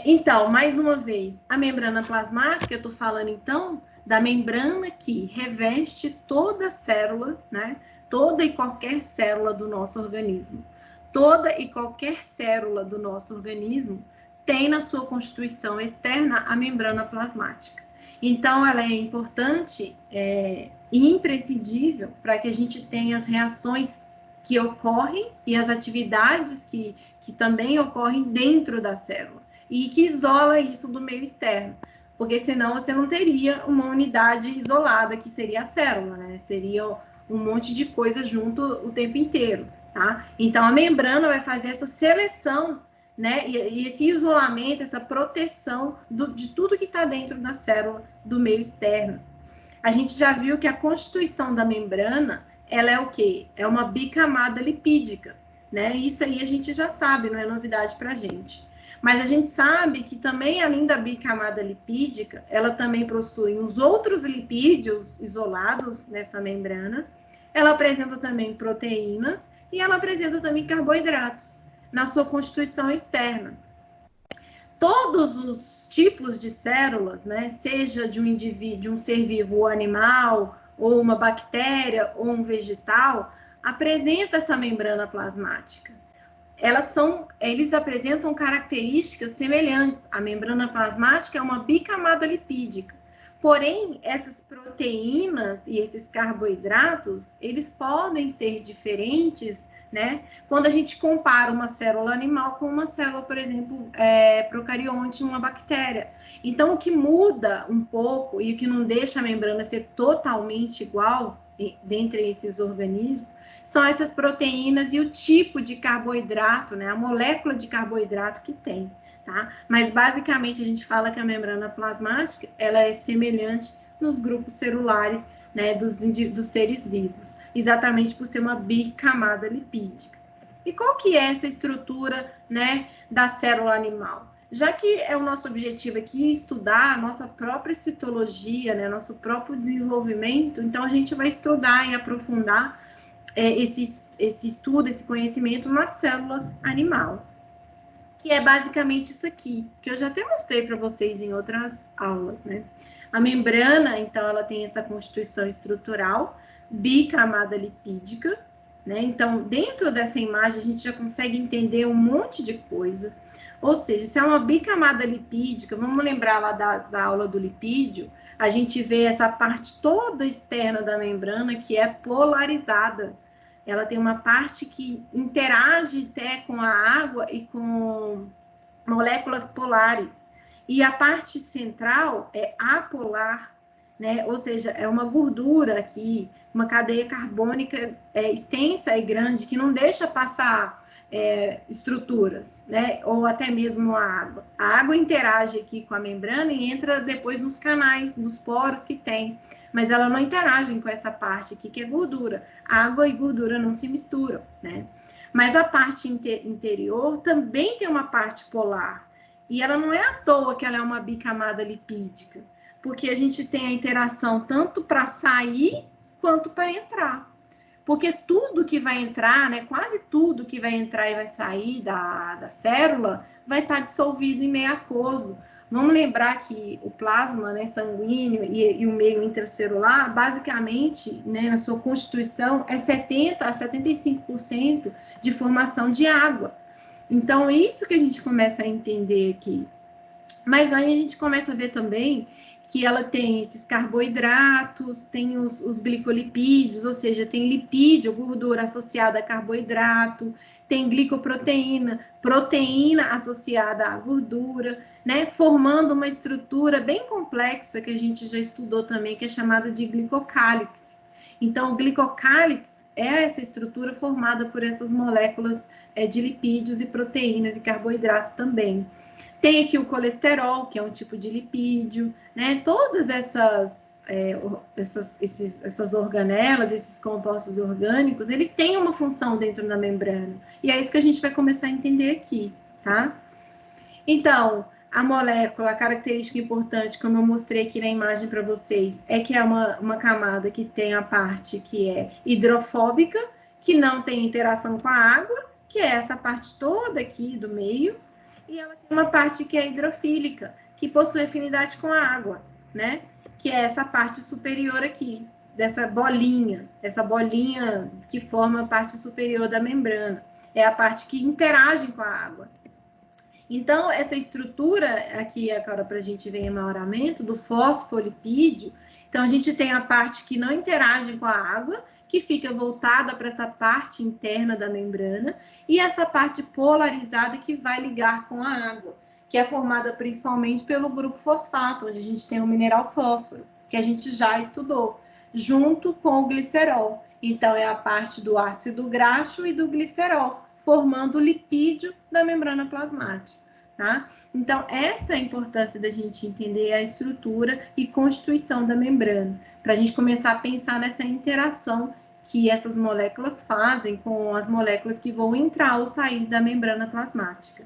Então, mais uma vez, a membrana plasmática, eu estou falando, então, da membrana que reveste toda a célula, né? Toda e qualquer célula do nosso organismo. Toda e qualquer célula do nosso organismo tem na sua constituição externa a membrana plasmática. Então, ela é importante e imprescindível para que a gente tenha as reações que ocorrem e as atividades que também ocorrem dentro da célula e que isola isso do meio externo, porque senão você não teria uma unidade isolada, que seria a célula, né? Seria um monte de coisa junto o tempo inteiro, tá? Então, a membrana vai fazer essa seleção, né? E esse isolamento, essa proteção de tudo que está dentro da célula do meio externo. A gente já viu que a constituição da membrana, ela é o quê? É uma bicamada lipídica, né? Isso aí a gente já sabe, não é novidade para a gente. Mas a gente sabe que também, além da bicamada lipídica, ela também possui uns outros lipídios isolados nessa membrana. Ela apresenta também proteínas e ela apresenta também carboidratos na sua constituição externa. Todos os tipos de células, né, seja de um indivíduo, de um ser vivo ou animal, ou uma bactéria, ou um vegetal, apresenta essa membrana plasmática. Eles apresentam características semelhantes. A membrana plasmática é uma bicamada lipídica. Porém, essas proteínas e esses carboidratos, eles podem ser diferentes, né? Quando a gente compara uma célula animal com uma célula, por exemplo, procarionte, uma bactéria. Então, o que muda um pouco e o que não deixa a membrana ser totalmente igual dentre esses organismos são essas proteínas e o tipo de carboidrato, né? A molécula de carboidrato que tem, tá? Mas, basicamente, a gente fala que a membrana plasmática, ela é semelhante nos grupos celulares, né, dos seres vivos, exatamente por ser uma bicamada lipídica. E qual que é essa estrutura, né, da célula animal? Já que é o nosso objetivo aqui estudar a nossa própria citologia, né, nosso próprio desenvolvimento, então a gente vai estudar e aprofundar esse estudo, esse conhecimento na célula animal, que é basicamente isso aqui, que eu já até mostrei para vocês em outras aulas, né? A membrana, então, ela tem essa constituição estrutural, bicamada lipídica, né? Então, dentro dessa imagem, a gente já consegue entender um monte de coisa. Ou seja, se é uma bicamada lipídica, vamos lembrar lá da aula do lipídio, a gente vê essa parte toda externa da membrana que é polarizada. Ela tem uma parte que interage até com a água e com moléculas polares. E a parte central é apolar, né? Ou seja, é uma gordura aqui, uma cadeia carbônica extensa e grande que não deixa passar estruturas, né? Ou até mesmo a água. A água interage aqui com a membrana e entra depois nos canais, dos poros que tem, mas ela não interage com essa parte aqui que é gordura. Água e gordura não se misturam, né? Mas a parte interior também tem uma parte polar. E ela não é à toa que ela é uma bicamada lipídica, porque a gente tem a interação tanto para sair quanto para entrar. Porque tudo que vai entrar, né, quase tudo que vai entrar e vai sair da célula vai estar dissolvido em meio aquoso. Vamos lembrar que o plasma, né, sanguíneo e o meio intracelular, basicamente, né, na sua constituição, é 70% a 75% de formação de água. Então, é isso que a gente começa a entender aqui. Mas aí a gente começa a ver também que ela tem esses carboidratos, tem os glicolipídios, ou seja, tem lipídio, gordura associada a carboidrato, tem glicoproteína, proteína associada à gordura, né, formando uma estrutura bem complexa que a gente já estudou também, que é chamada de glicocálix. Então, o glicocálix é essa estrutura formada por essas moléculas de lipídios e proteínas e carboidratos também. Tem aqui o colesterol, que é um tipo de lipídio, né? Todas essas organelas, esses compostos orgânicos, eles têm uma função dentro da membrana. E é isso que a gente vai começar a entender aqui, tá? Então, A molécula, a característica importante, como eu mostrei aqui na imagem para vocês, é que é uma camada que tem a parte que é hidrofóbica, que não tem interação com a água, que é essa parte toda aqui do meio, e ela tem uma parte que é hidrofílica, que possui afinidade com a água, né? Que é essa parte superior aqui, dessa bolinha, essa bolinha que forma a parte superior da membrana. É a parte que interage com a água. Então, essa estrutura aqui, agora para a gente ver em maioramento, do fosfolipídio, então a gente tem a parte que não interage com a água, que fica voltada para essa parte interna da membrana, e essa parte polarizada que vai ligar com a água, que é formada principalmente pelo grupo fosfato, onde a gente tem o mineral fósforo, que a gente já estudou, junto com o glicerol. Então, é a parte do ácido graxo e do glicerol, formando o lipídio da membrana plasmática, tá? Então, essa é a importância da gente entender a estrutura e constituição da membrana, para a gente começar a pensar nessa interação que essas moléculas fazem com as moléculas que vão entrar ou sair da membrana plasmática.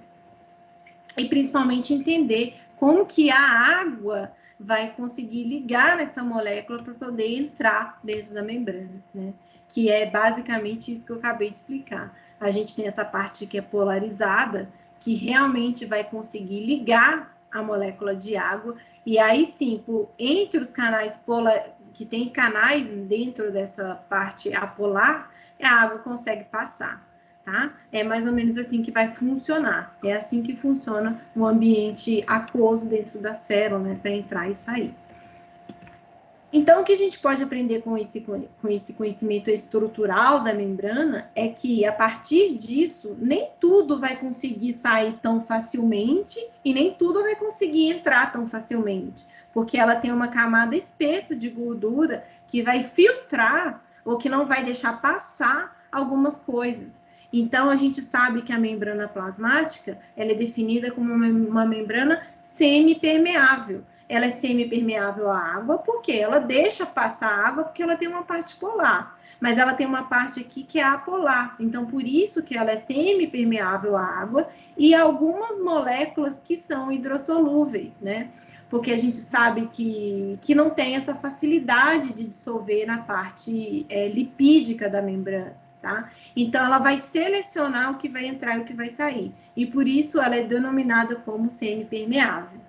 E, principalmente, entender como que a água vai conseguir ligar essa molécula para poder entrar dentro da membrana, né? Que é basicamente isso que eu acabei de explicar. A gente tem essa parte que é polarizada, que realmente vai conseguir ligar a molécula de água, e aí sim, entre os canais que tem canais dentro dessa parte apolar, a água consegue passar, tá? É mais ou menos assim que vai funcionar. É assim que funciona o ambiente aquoso dentro da célula, né, para entrar e sair. Então, o que a gente pode aprender com esse conhecimento estrutural da membrana é que, a partir disso, nem tudo vai conseguir sair tão facilmente e nem tudo vai conseguir entrar tão facilmente, porque ela tem uma camada espessa de gordura que vai filtrar ou que não vai deixar passar algumas coisas. Então, a gente sabe que a membrana plasmática ela é definida como uma membrana semipermeável. Ela é semipermeável à água porque ela deixa passar a água porque ela tem uma parte polar, mas ela tem uma parte aqui que é apolar, então por isso que ela é semipermeável à água e algumas moléculas que são hidrossolúveis, né? Porque a gente sabe que não tem essa facilidade de dissolver na parte lipídica da membrana, tá? Então ela vai selecionar o que vai entrar e o que vai sair, e por isso ela é denominada como semipermeável.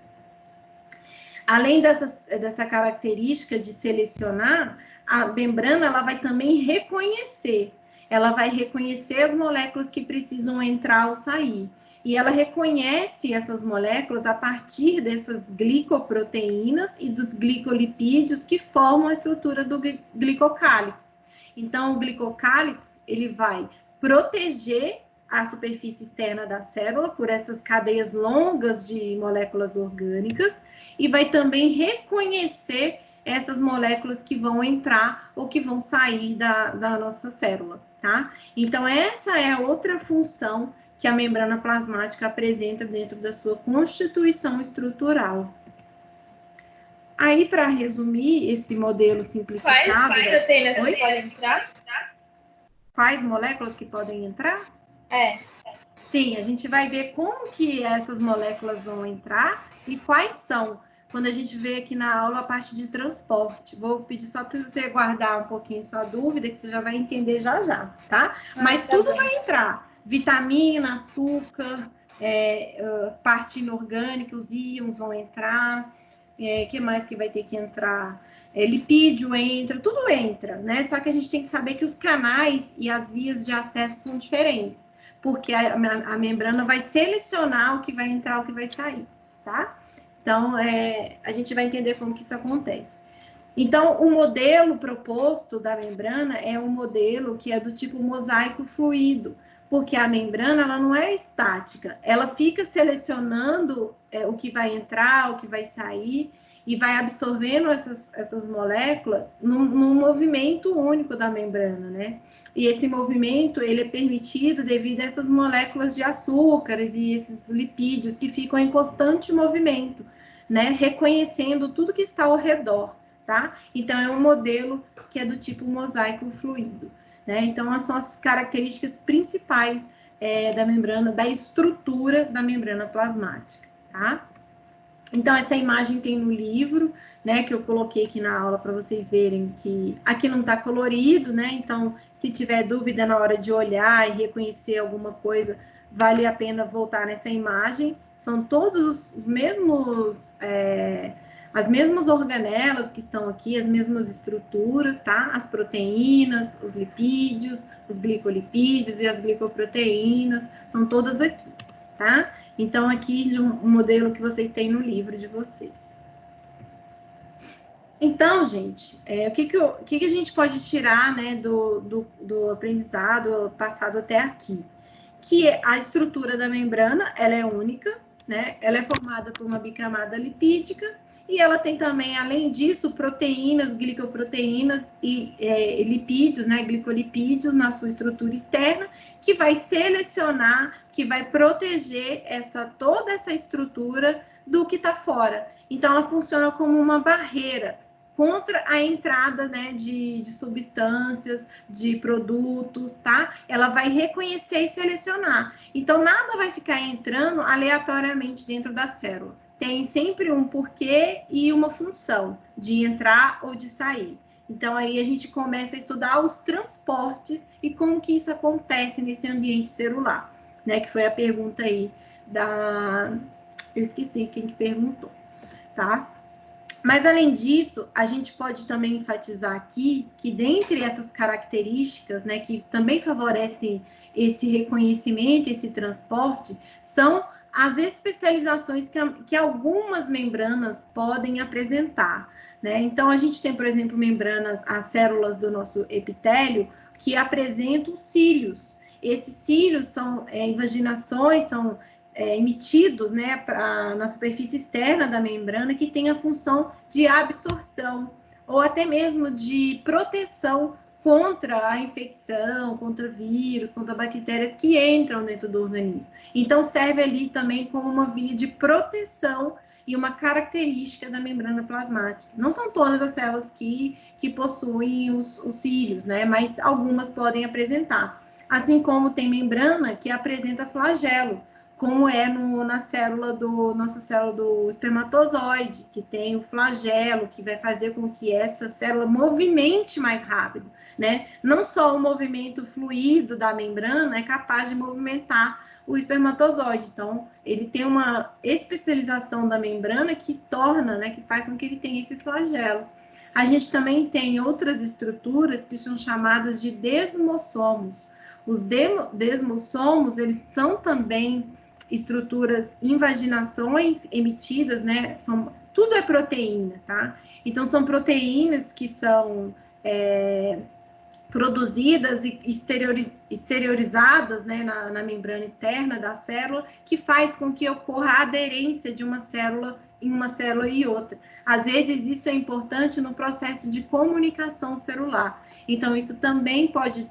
Além dessa característica de selecionar, a membrana ela vai também reconhecer. Ela vai reconhecer as moléculas que precisam entrar ou sair. E ela reconhece essas moléculas a partir dessas glicoproteínas e dos glicolipídios que formam a estrutura do glicocálix. Então, o glicocálix, ele vai proteger a superfície externa da célula por essas cadeias longas de moléculas orgânicas e vai também reconhecer essas moléculas que vão entrar ou que vão sair da nossa célula, tá? Então, essa é a outra função que a membrana plasmática apresenta dentro da sua constituição estrutural. Aí, para resumir esse modelo simplificado... Quais proteínas que podem entrar? Quais moléculas que podem entrar? É. Sim, a gente vai ver como que essas moléculas vão entrar e quais são. Quando a gente vê aqui na aula a parte de transporte. Vou pedir só para você guardar um pouquinho sua dúvida, que você já vai entender já já, tá? Mas tá tudo bem. vai entrar. Vitamina, açúcar, parte inorgânica, os íons vão entrar. Que mais que vai ter que entrar? Lipídio entra, tudo entra, né? Só que a gente tem que saber que os canais e as vias de acesso são diferentes, porque a membrana vai selecionar o que vai entrar, o que vai sair, tá? Então, a gente vai entender como que isso acontece. Então, o modelo proposto da membrana é um modelo que é do tipo mosaico fluido, porque a membrana ela não é estática, ela fica selecionando o que vai entrar, o que vai sair, e vai absorvendo essas moléculas num movimento único da membrana, né? E esse movimento, ele é permitido devido a essas moléculas de açúcares e esses lipídios que ficam em constante movimento, né? Reconhecendo tudo que está ao redor, tá? Então, é um modelo que é do tipo mosaico fluido, né? Então, são as características principais da membrana, da estrutura da membrana plasmática, tá? Então, essa imagem tem no livro, né, que eu coloquei aqui na aula para vocês verem que aqui não está colorido, né? Então, se tiver dúvida na hora de olhar e reconhecer alguma coisa, vale a pena voltar nessa imagem. São todos os mesmos, as mesmas organelas que estão aqui, as mesmas estruturas, tá? As proteínas, os lipídios, os glicolipídios e as glicoproteínas, estão todas aqui, tá? Então, aqui de um modelo que vocês têm no livro de vocês. Então, gente, o que a gente pode tirar, né, do aprendizado passado até aqui? Que a estrutura da membrana, ela é única, né? Ela é formada por uma bicamada lipídica e ela tem também, além disso, proteínas, glicoproteínas e lipídios, né, glicolipídios na sua estrutura externa, que vai selecionar, que vai proteger toda essa estrutura do que está fora. Então, ela funciona como uma barreira contra a entrada, né, de substâncias, de produtos, tá? Ela vai reconhecer e selecionar. Então, nada vai ficar entrando aleatoriamente dentro da célula. Tem sempre um porquê e uma função de entrar ou de sair. Então, aí a gente começa a estudar os transportes e como que isso acontece nesse ambiente celular, né? Que foi a pergunta aí da... Eu esqueci quem que perguntou, tá? Mas, além disso, a gente pode também enfatizar aqui que, dentre essas características, né, que também favorecem esse reconhecimento, esse transporte, são as especializações que algumas membranas podem apresentar, né? Então, a gente tem, por exemplo, membranas, as células do nosso epitélio, que apresentam cílios. Esses cílios são invaginações, são emitidos, né, na superfície externa da membrana, que tem a função de absorção ou até mesmo de proteção contra a infecção, contra vírus, contra bactérias que entram dentro do organismo. Então, serve ali também como uma via de proteção e uma característica da membrana plasmática. Não são todas as células que possuem os cílios, né, mas algumas podem apresentar. Assim como tem membrana que apresenta flagelo, como é nossa célula do espermatozoide, que tem o flagelo, que vai fazer com que essa célula movimente mais rápido, né? Não só o movimento fluido da membrana é capaz de movimentar o espermatozoide. Então, ele tem uma especialização da membrana que torna, né, que faz com que ele tenha esse flagelo. A gente também tem outras estruturas que são chamadas de desmossomos. Os desmossomos, eles são também estruturas, invaginações emitidas, né? Tudo é proteína, tá? Então, são proteínas que são produzidas e exteriorizadas, né, na membrana externa da célula, que faz com que ocorra a aderência de uma célula em uma célula e outra. Às vezes, isso é importante no processo de comunicação celular. Então, isso também pode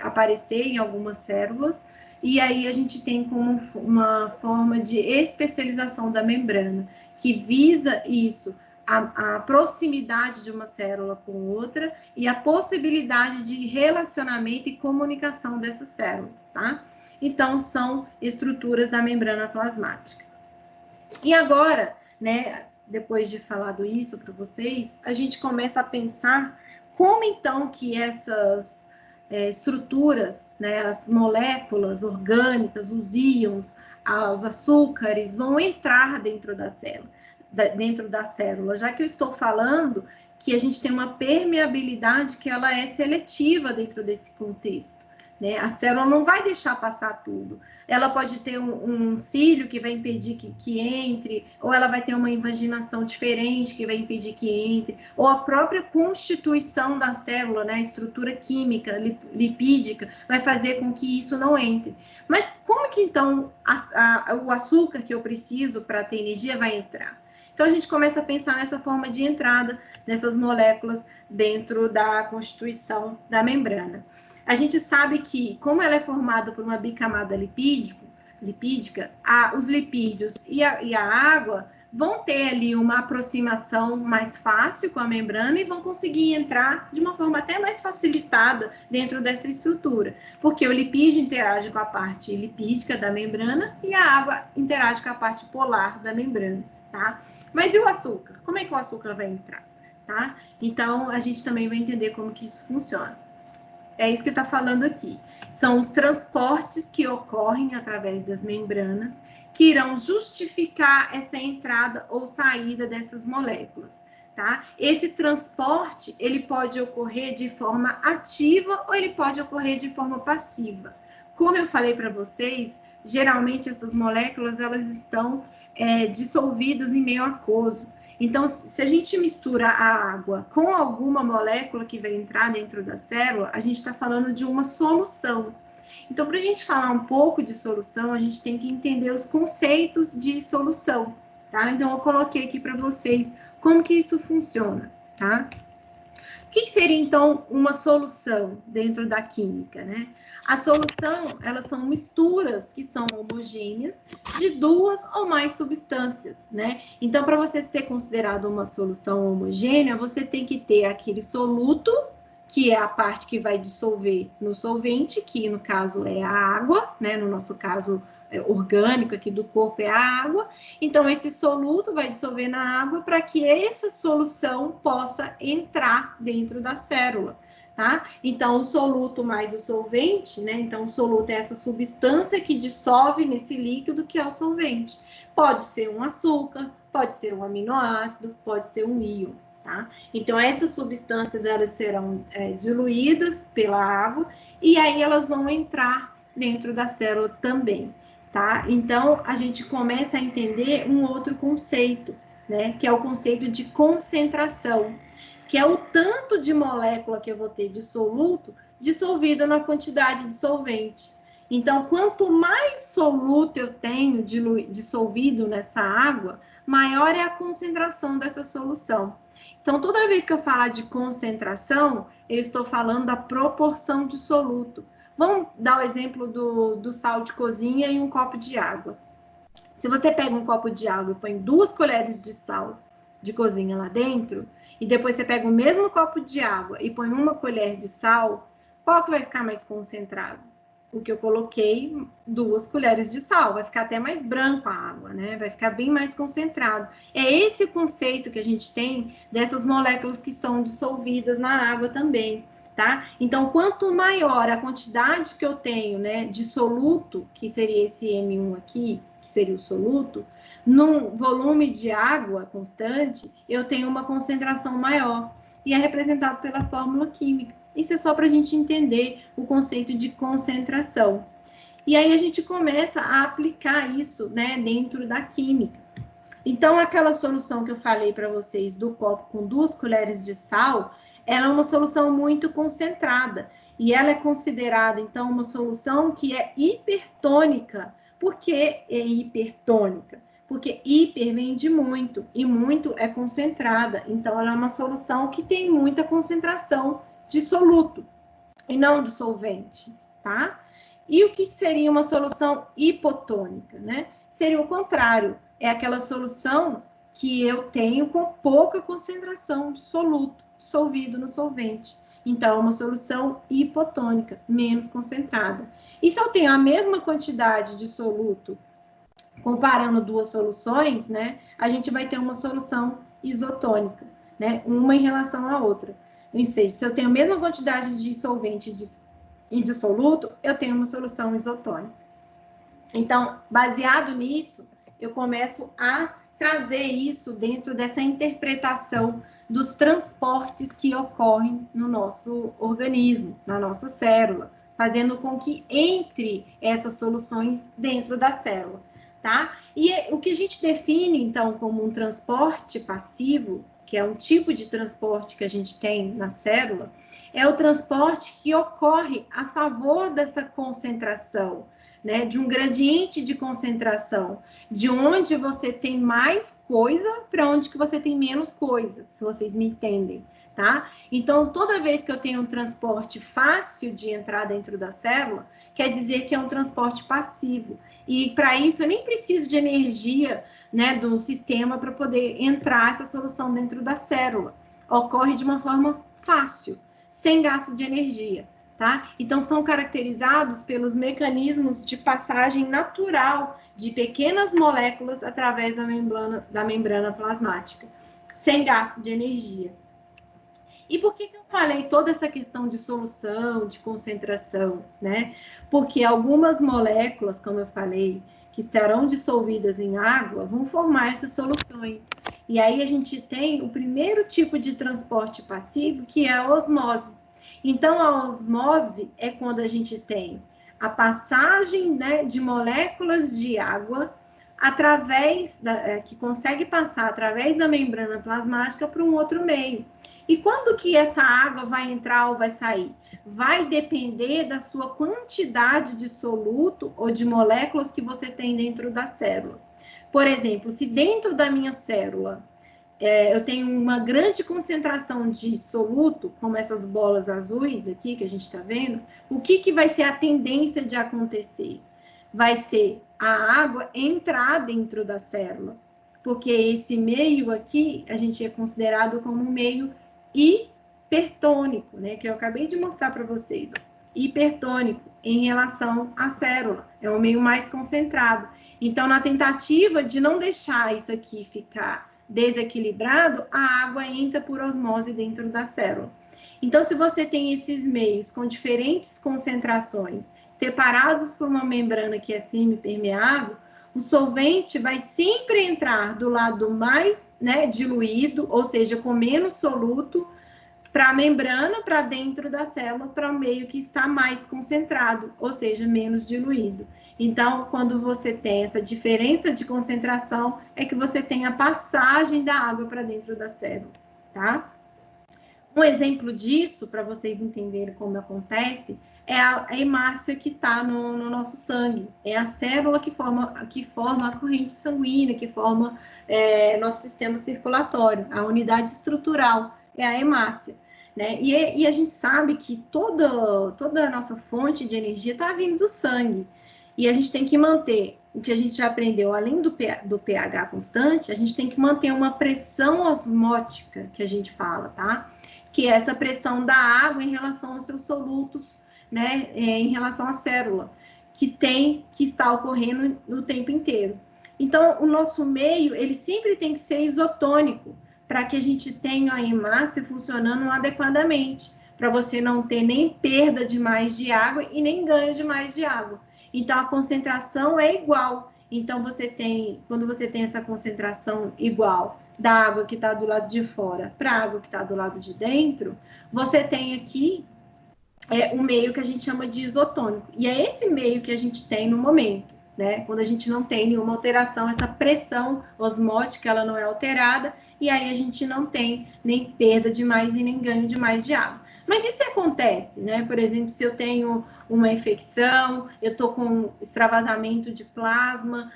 aparecer em algumas células, e aí a gente tem como uma forma de especialização da membrana, que visa isso, a proximidade de uma célula com outra e a possibilidade de relacionamento e comunicação dessas células, tá? Então, são estruturas da membrana plasmática. E agora, né, depois de falado isso para vocês, a gente começa a pensar como, então, que essas estruturas, né, as moléculas orgânicas, os íons, os açúcares, vão entrar dentro da célula, já que eu estou falando que a gente tem uma permeabilidade que ela é seletiva dentro desse contexto, né? A célula não vai deixar passar tudo. Ela pode ter um cílio que vai impedir que entre, ou ela vai ter uma invaginação diferente que vai impedir que entre, ou a própria constituição da célula, né, a estrutura química, lipídica, vai fazer com que isso não entre. Mas como que, então, o açúcar que eu preciso para ter energia vai entrar? Então, a gente começa a pensar nessa forma de entrada dessas moléculas dentro da constituição da membrana. A gente sabe que, como ela é formada por uma bicamada lipídica, os lipídios e a água vão ter ali uma aproximação mais fácil com a membrana e vão conseguir entrar de uma forma até mais facilitada dentro dessa estrutura, porque o lipídio interage com a parte lipídica da membrana e a água interage com a parte polar da membrana, tá? Mas e o açúcar? Como é que o açúcar vai entrar, tá? Então, a gente também vai entender como que isso funciona. É isso que está falando aqui. São os transportes que ocorrem através das membranas que irão justificar essa entrada ou saída dessas moléculas, tá? Esse transporte, ele pode ocorrer de forma ativa ou ele pode ocorrer de forma passiva. Como eu falei para vocês, geralmente essas moléculas, elas estão dissolvidas em meio aquoso. Então, se a gente mistura a água com alguma molécula que vai entrar dentro da célula, a gente está falando de uma solução. Então, para a gente falar um pouco de solução, a gente tem que entender os conceitos de solução, tá? Então, eu coloquei aqui para vocês como que isso funciona, tá? O que seria, então, uma solução dentro da química, né? A solução, elas são misturas que são homogêneas de duas ou mais substâncias, né? Então, para você ser considerado uma solução homogênea, você tem que ter aquele soluto, que é a parte que vai dissolver no solvente, que no caso é a água, né? No nosso caso orgânico aqui do corpo é a água. Então, esse soluto vai dissolver na água para que essa solução possa entrar dentro da célula, tá? Então, o soluto mais o solvente, né? Então, o soluto é essa substância que dissolve nesse líquido que é o solvente. Pode ser um açúcar, pode ser um aminoácido, pode ser um íon, tá? Então, essas substâncias, elas serão diluídas pela água e aí elas vão entrar dentro da célula também, tá? Então, a gente começa a entender um outro conceito, né? Que é o conceito de concentração, que é o tanto de molécula que eu vou ter de soluto dissolvido na quantidade de solvente. Então, quanto mais soluto eu tenho dissolvido nessa água, maior é a concentração dessa solução. Então, toda vez que eu falar de concentração, eu estou falando da proporção de soluto. Vamos dar o exemplo do sal de cozinha em um copo de água. Se você pega um copo de água e põe 2 colheres de sal de cozinha lá dentro, e depois você pega o mesmo copo de água e põe 1 colher de sal, qual que vai ficar mais concentrado? O que eu coloquei 2 colheres de sal, vai ficar até mais branco a água, né? Vai ficar bem mais concentrado. É esse o conceito que a gente tem dessas moléculas que são dissolvidas na água também, tá? Então, quanto maior a quantidade que eu tenho, né, de soluto, que seria esse M1 aqui, que seria o soluto, num volume de água constante, eu tenho uma concentração maior. E é representado pela fórmula química. Isso é só para a gente entender o conceito de concentração. E aí a gente começa a aplicar isso, né, dentro da química. Então, aquela solução que eu falei para vocês do copo com 2 colheres de sal, ela é uma solução muito concentrada. E ela é considerada, então, uma solução que é hipertônica. Por que é hipertônica? Porque hiper vem de muito, e muito é concentrada. Então, ela é uma solução que tem muita concentração de soluto, e não de solvente, tá? E o que seria uma solução hipotônica, né? Seria o contrário, é aquela solução que eu tenho com pouca concentração de soluto dissolvido no solvente. Então, é uma solução hipotônica, menos concentrada. E se eu tenho a mesma quantidade de soluto, comparando 2 soluções, né, a gente vai ter uma solução isotônica, né, uma em relação à outra. Ou seja, se eu tenho a mesma quantidade de solvente e de soluto, eu tenho uma solução isotônica. Então, baseado nisso, eu começo a trazer isso dentro dessa interpretação dos transportes que ocorrem no nosso organismo, na nossa célula, fazendo com que entre essas soluções dentro da célula, tá? E o que a gente define, então, como um transporte passivo, que é um tipo de transporte que a gente tem na célula, é o transporte que ocorre a favor dessa concentração, né, de um gradiente de concentração, de onde você tem mais coisa para onde que você tem menos coisa, se vocês me entendem, tá? Então, toda vez que eu tenho um transporte fácil de entrar dentro da célula, quer dizer que é um transporte passivo. E para isso eu nem preciso de energia, né, do sistema para poder entrar essa solução dentro da célula. Ocorre de uma forma fácil, sem gasto de energia. Tá? Então, são caracterizados pelos mecanismos de passagem natural de pequenas moléculas através da membrana plasmática, sem gasto de energia. E por que eu falei toda essa questão de solução, de concentração, né? Porque algumas moléculas, como eu falei, que estarão dissolvidas em água, vão formar essas soluções. E aí a gente tem o primeiro tipo de transporte passivo, que é a osmose. Então, a osmose é quando a gente tem a passagem, né, de moléculas de água que consegue passar através da membrana plasmática para um outro meio. E quando que essa água vai entrar ou vai sair? Vai depender da sua quantidade de soluto ou de moléculas que você tem dentro da célula. Por exemplo, se dentro da minha célula eu tenho uma grande concentração de soluto, como essas bolas azuis aqui que a gente está vendo, o que vai ser a tendência de acontecer? Vai ser a água entrar dentro da célula, porque esse meio aqui a gente é considerado como um meio hipertônico, né? Que eu acabei de mostrar para vocês. Ó. Hipertônico em relação à célula, é um meio mais concentrado. Então, na tentativa de não deixar isso aqui ficar desequilibrado, a água entra por osmose dentro da célula. Então, se você tem esses meios com diferentes concentrações, separados por uma membrana que é semipermeável, o solvente vai sempre entrar do lado mais, né, diluído, ou seja, com menos soluto, para a membrana, para dentro da célula, para o meio que está mais concentrado, ou seja, menos diluído. Então, quando você tem essa diferença de concentração, é que você tem a passagem da água para dentro da célula, tá? Um exemplo disso, para vocês entenderem como acontece, é a hemácia que está no nosso sangue. É a célula que forma a corrente sanguínea, que forma nosso sistema circulatório. A unidade estrutural é a hemácia. Né? E a gente sabe que toda a nossa fonte de energia está vindo do sangue. E a gente tem que manter o que a gente já aprendeu, além do pH constante, a gente tem que manter uma pressão osmótica, que a gente fala, tá? Que é essa pressão da água em relação aos seus solutos, né, em relação à célula, que está ocorrendo no tempo inteiro. Então, o nosso meio, ele sempre tem que ser isotônico, para que a gente tenha a hemácia funcionando adequadamente, para você não ter nem perda de mais de água e nem ganho de mais de água. Então, a concentração é igual. Então, quando você tem essa concentração igual da água que está do lado de fora para a água que está do lado de dentro, você tem aqui um meio que a gente chama de isotônico. E é esse meio que a gente tem no momento, né? Quando a gente não tem nenhuma alteração, essa pressão osmótica, ela não é alterada, e aí a gente não tem nem perda de mais e nem ganho de mais de água. Mas isso acontece, né? Por exemplo, se eu tenho uma infecção, eu estou com extravasamento de plasma,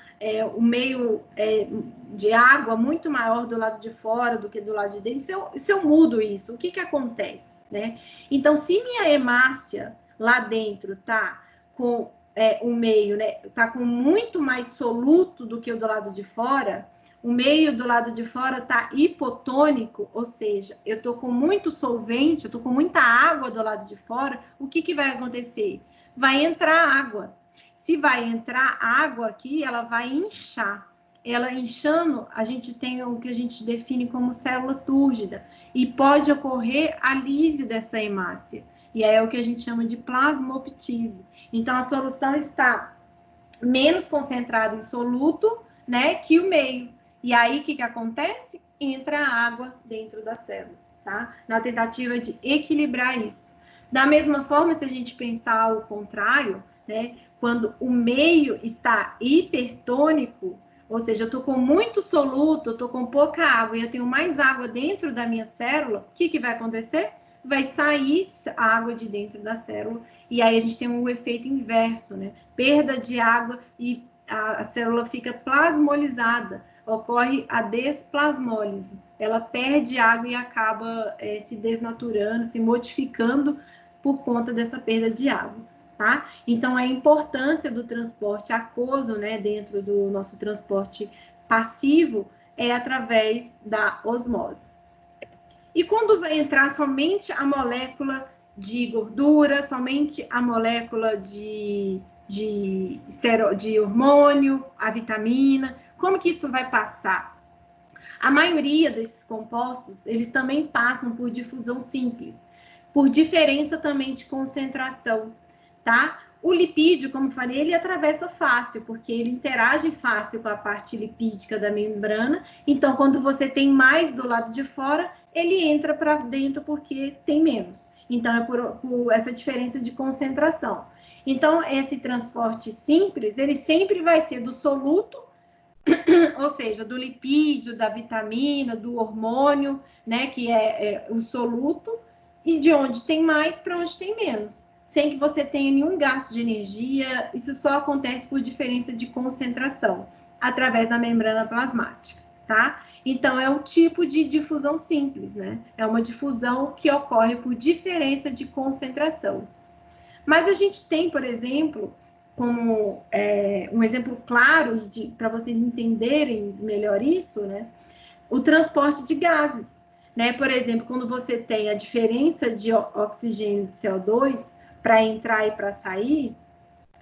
o meio de água muito maior do lado de fora do que do lado de dentro, se eu mudo isso, o que acontece, né? Então, se minha hemácia lá dentro tá com o meio, né, tá com muito mais soluto do que o do lado de fora, o meio do lado de fora tá hipotônico, ou seja, eu tô com muito solvente, eu tô com muita água do lado de fora, o que vai acontecer? Vai entrar água. Se vai entrar água aqui, ela vai inchar. Ela inchando, a gente tem o que a gente define como célula túrgida, e pode ocorrer a lise dessa hemácia, e aí é o que a gente chama de plasmoptise. Então, a solução está menos concentrada em soluto, né, que o meio. E aí, o que acontece? Entra a água dentro da célula, tá? Na tentativa de equilibrar isso. Da mesma forma, se a gente pensar o contrário, né, quando o meio está hipertônico, ou seja, eu estou com muito soluto, eu estou com pouca água e eu tenho mais água dentro da minha célula, o que vai acontecer? Vai sair a água de dentro da célula, e aí a gente tem um efeito inverso, né? Perda de água e a célula fica plasmolizada, ocorre a desplasmólise. Ela perde água e acaba se desnaturando, se modificando por conta dessa perda de água, tá? Então, a importância do transporte aquoso, né, dentro do nosso transporte passivo, é através da osmose. E quando vai entrar somente a molécula de gordura, somente a molécula de de hormônio, a vitamina. Como que isso vai passar? A maioria desses compostos, eles também passam por difusão simples, por diferença também de concentração, tá? O lipídio, como falei, ele atravessa fácil, porque ele interage fácil com a parte lipídica da membrana. Então, quando você tem mais do lado de fora, ele entra para dentro porque tem menos. Então, é por essa diferença de concentração. Então, esse transporte simples, ele sempre vai ser do soluto, ou seja, do lipídio, da vitamina, do hormônio, né, que é o soluto, e de onde tem mais para onde tem menos, sem que você tenha nenhum gasto de energia. Isso só acontece por diferença de concentração, através da membrana plasmática, tá? Então, é um tipo de difusão simples, né? É uma difusão que ocorre por diferença de concentração. Mas a gente tem, por exemplo, como um exemplo claro para vocês entenderem melhor isso, né? O transporte de gases, né? Por exemplo, quando você tem a diferença de oxigênio e de CO2 para entrar e para sair,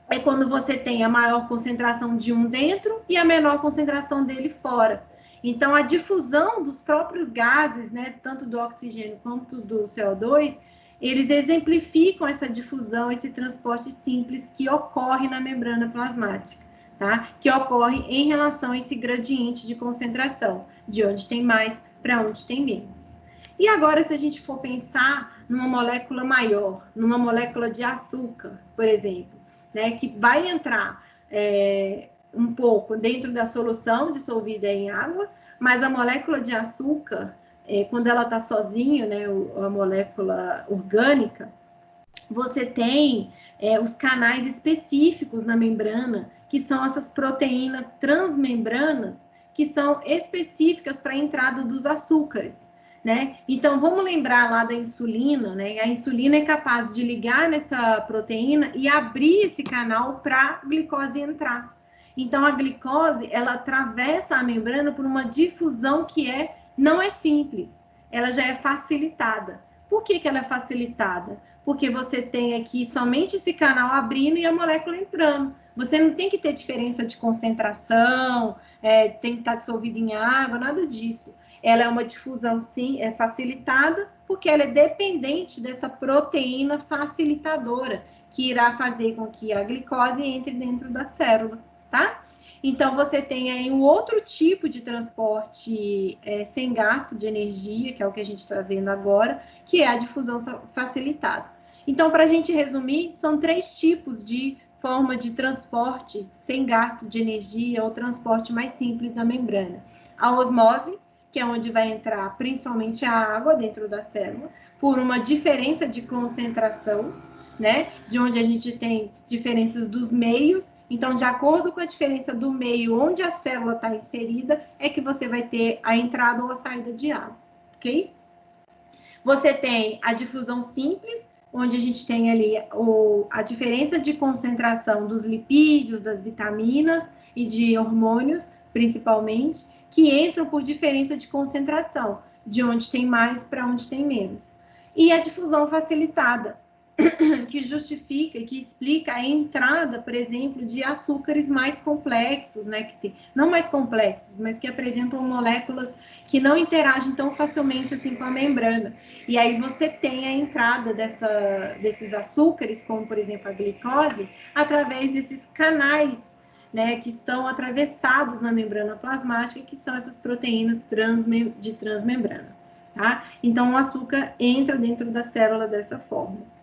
é quando você tem a maior concentração de um dentro e a menor concentração dele fora. Então, a difusão dos próprios gases, né, tanto do oxigênio quanto do CO2, eles exemplificam essa difusão, esse transporte simples que ocorre na membrana plasmática, tá? Que ocorre em relação a esse gradiente de concentração, de onde tem mais para onde tem menos. E agora, se a gente for pensar numa molécula maior, numa molécula de açúcar, por exemplo, né, que vai entrar um pouco dentro da solução dissolvida em água, mas a molécula de açúcar, quando ela está sozinha, né, a molécula orgânica, você tem os canais específicos na membrana, que são essas proteínas transmembranas, que são específicas para a entrada dos açúcares, né? Então, vamos lembrar lá da insulina, né? A insulina é capaz de ligar nessa proteína e abrir esse canal para a glicose entrar. Então, a glicose, ela atravessa a membrana por uma difusão que não é simples, ela já é facilitada. Por que ela é facilitada? Porque você tem aqui somente esse canal abrindo e a molécula entrando. Você não tem que ter diferença de concentração, tem que estar dissolvido em água, nada disso. Ela é uma difusão, sim, facilitada, porque ela é dependente dessa proteína facilitadora, que irá fazer com que a glicose entre dentro da célula, tá? Então, você tem aí um outro tipo de transporte sem gasto de energia, que é o que a gente está vendo agora, que é a difusão facilitada. Então, para a gente resumir, são 3 tipos de forma de transporte sem gasto de energia ou transporte mais simples na membrana. A osmose, que é onde vai entrar principalmente a água dentro da célula, por uma diferença de concentração, né? De onde a gente tem diferenças dos meios. Então, de acordo com a diferença do meio onde a célula está inserida, é que você vai ter a entrada ou a saída de água, ok? Você tem a difusão simples, onde a gente tem ali a diferença de concentração dos lipídios, das vitaminas e de hormônios, principalmente, que entram por diferença de concentração, de onde tem mais para onde tem menos. E a difusão facilitada, que justifica e que explica a entrada, por exemplo, de açúcares mais complexos, né? Não mais complexos, mas que apresentam moléculas que não interagem tão facilmente assim com a membrana. E aí você tem a entrada desses açúcares, como por exemplo a glicose, através desses canais, né, que estão atravessados na membrana plasmática, que são essas proteínas de transmembrana, tá? Então o açúcar entra dentro da célula dessa forma.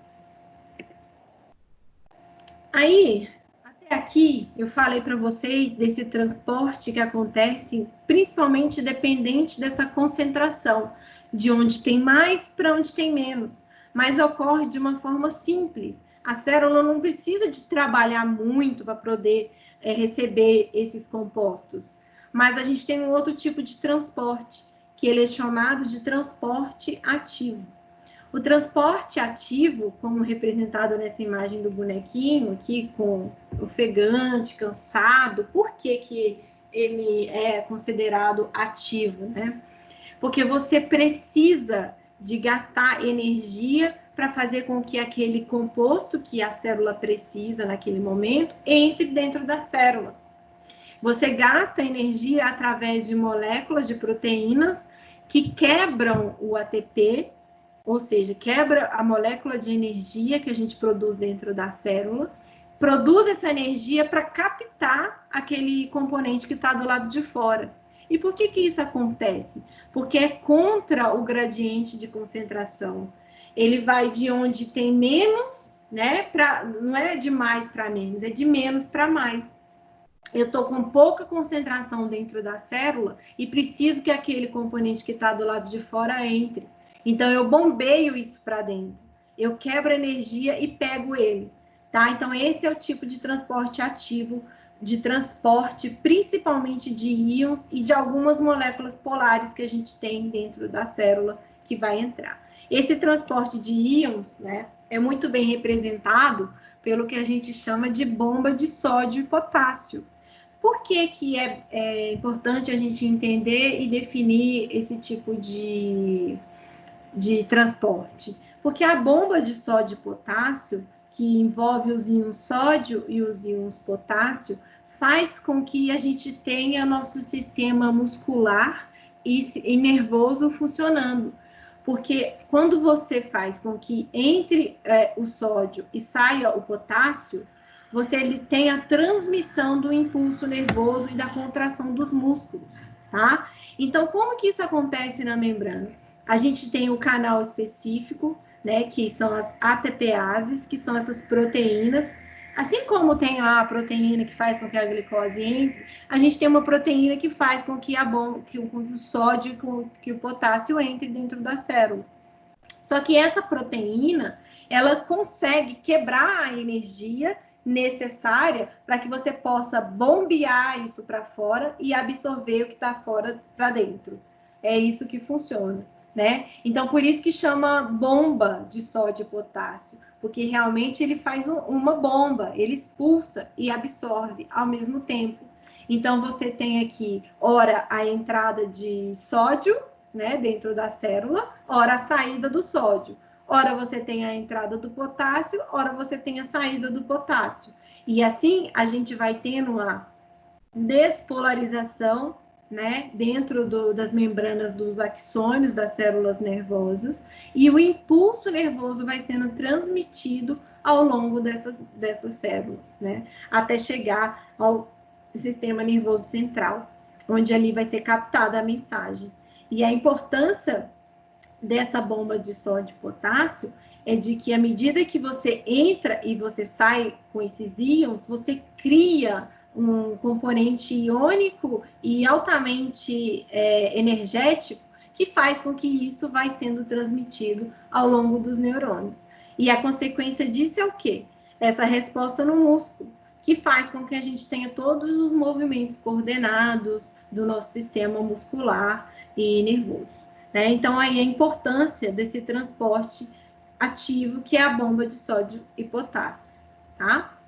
Aí, até aqui, eu falei para vocês desse transporte que acontece principalmente dependente dessa concentração, de onde tem mais para onde tem menos, mas ocorre de uma forma simples. A célula não precisa de trabalhar muito para poder receber esses compostos, mas a gente tem um outro tipo de transporte, que ele é chamado de transporte ativo. O transporte ativo, como representado nessa imagem do bonequinho aqui, com ofegante, cansado, por que ele é considerado ativo, né? Porque você precisa de gastar energia para fazer com que aquele composto que a célula precisa naquele momento entre dentro da célula. Você gasta energia através de moléculas de proteínas que quebram o ATP, ou seja, quebra a molécula de energia que a gente produz dentro da célula, produz essa energia para captar aquele componente que está do lado de fora. E por que isso acontece? Porque é contra o gradiente de concentração. Ele vai de onde tem menos, né? Não é de mais para menos, é de menos para mais. Eu estou com pouca concentração dentro da célula e preciso que aquele componente que está do lado de fora entre. Então, eu bombeio isso para dentro. Eu quebro a energia e pego ele, tá? Então, esse é o tipo de transporte ativo, de transporte principalmente de íons e de algumas moléculas polares que a gente tem dentro da célula que vai entrar. Esse transporte de íons, né, é muito bem representado pelo que a gente chama de bomba de sódio e potássio. Por que é importante a gente entender e definir esse tipo de transporte? Porque a bomba de sódio e potássio, que envolve os íons sódio e os íons potássio, faz com que a gente tenha nosso sistema muscular e nervoso funcionando. Porque quando você faz com que entre o sódio e saia o potássio, você tem a transmissão do impulso nervoso e da contração dos músculos, tá? Então, como que isso acontece na membrana? A gente tem o canal específico, né, que são as ATPases, que são essas proteínas. Assim como tem lá a proteína que faz com que a glicose entre, a gente tem uma proteína que faz com que o sódio e que o potássio entre dentro da célula. Só que essa proteína, ela consegue quebrar a energia necessária para que você possa bombear isso para fora e absorver o que está fora para dentro. É isso que funciona, né? Então, por isso que chama bomba de sódio e potássio, porque realmente ele faz uma bomba, ele expulsa e absorve ao mesmo tempo. Então, você tem aqui, ora, a entrada de sódio, né, dentro da célula, ora a saída do sódio. Ora você tem a entrada do potássio, ora você tem a saída do potássio. E assim a gente vai tendo a despolarização, né, dentro das membranas dos axônios das células nervosas, e o impulso nervoso vai sendo transmitido ao longo dessas células, né, até chegar ao sistema nervoso central, onde ali vai ser captada a mensagem. E a importância dessa bomba de sódio e potássio é de que à medida que você entra e você sai com esses íons, você cria um componente iônico e altamente energético que faz com que isso vai sendo transmitido ao longo dos neurônios. E a consequência disso é o quê? Essa resposta no músculo, que faz com que a gente tenha todos os movimentos coordenados do nosso sistema muscular e nervoso. Né? Então, aí a importância desse transporte ativo, que é a bomba de sódio e potássio, tá?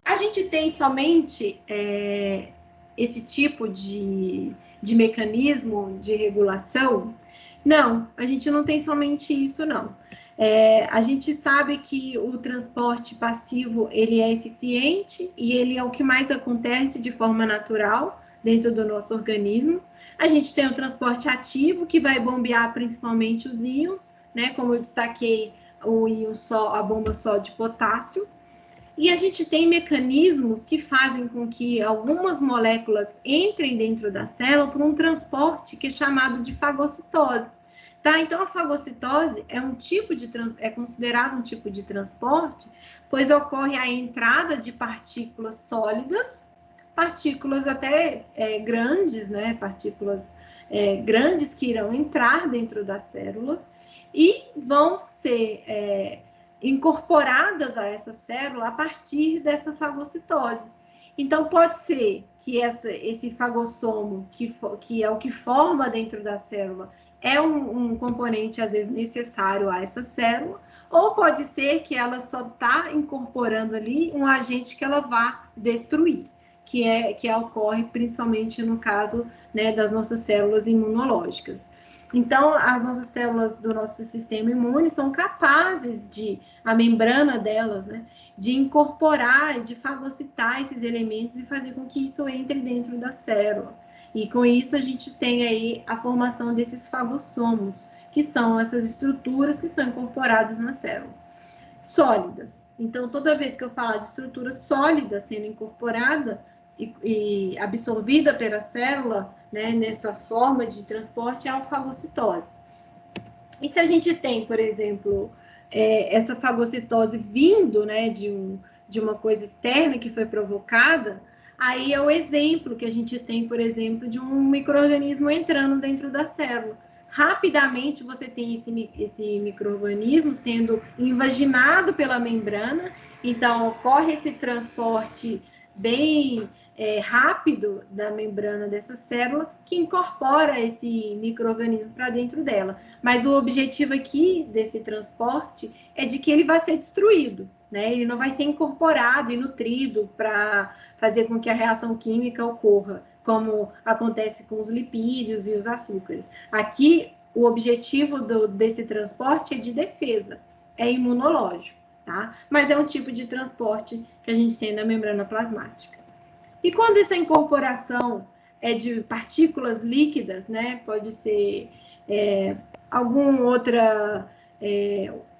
A gente tem somente esse tipo de mecanismo de regulação? Não, a gente não tem somente isso, não. A gente sabe que o transporte passivo, ele é eficiente e ele é o que mais acontece de forma natural dentro do nosso organismo. A gente tem o transporte ativo, que vai bombear principalmente os íons, né? Como eu destaquei, o íon a bomba só de potássio. E a gente tem mecanismos que fazem com que algumas moléculas entrem dentro da célula por um transporte que é chamado de fagocitose. Tá? Então, a fagocitose é considerado um tipo de transporte, pois ocorre a entrada de partículas sólidas, partículas até grandes, né? Partículas grandes que irão entrar dentro da célula e vão ser incorporadas a essa célula a partir dessa fagocitose. Então, pode ser que esse fagossomo, que é o que forma dentro da célula, é um componente, às vezes, necessário a essa célula, ou pode ser que ela só está incorporando ali um agente que ela vá destruir. que ocorre principalmente no caso, né, das nossas células imunológicas. Então, as nossas células do nosso sistema imune são capazes a membrana delas, né, de incorporar, de fagocitar esses elementos e fazer com que isso entre dentro da célula. E com isso a gente tem aí a formação desses fagossomos, que são essas estruturas que são incorporadas na célula. Sólidas. Então, toda vez que eu falar de estrutura sólida sendo incorporada e absorvida pela célula, né, nessa forma de transporte, é a fagocitose. E se a gente tem, por exemplo, essa fagocitose vindo, né, de uma coisa externa que foi provocada, aí é o exemplo que a gente tem, por exemplo, de um micro-organismo entrando dentro da célula. Rapidamente você tem esse micro-organismo sendo invaginado pela membrana, então ocorre esse transporte bem rápido da membrana dessa célula, que incorpora esse micro-organismo para dentro dela. Mas o objetivo aqui desse transporte é de que ele vai ser destruído, né? Ele não vai ser incorporado e nutrido para fazer com que a reação química ocorra, como acontece com os lipídios e os açúcares. Aqui, o objetivo desse transporte é de defesa, é imunológico, tá? Mas é um tipo de transporte que a gente tem na membrana plasmática. E quando essa incorporação é de partículas líquidas, né? Pode ser alguma outra,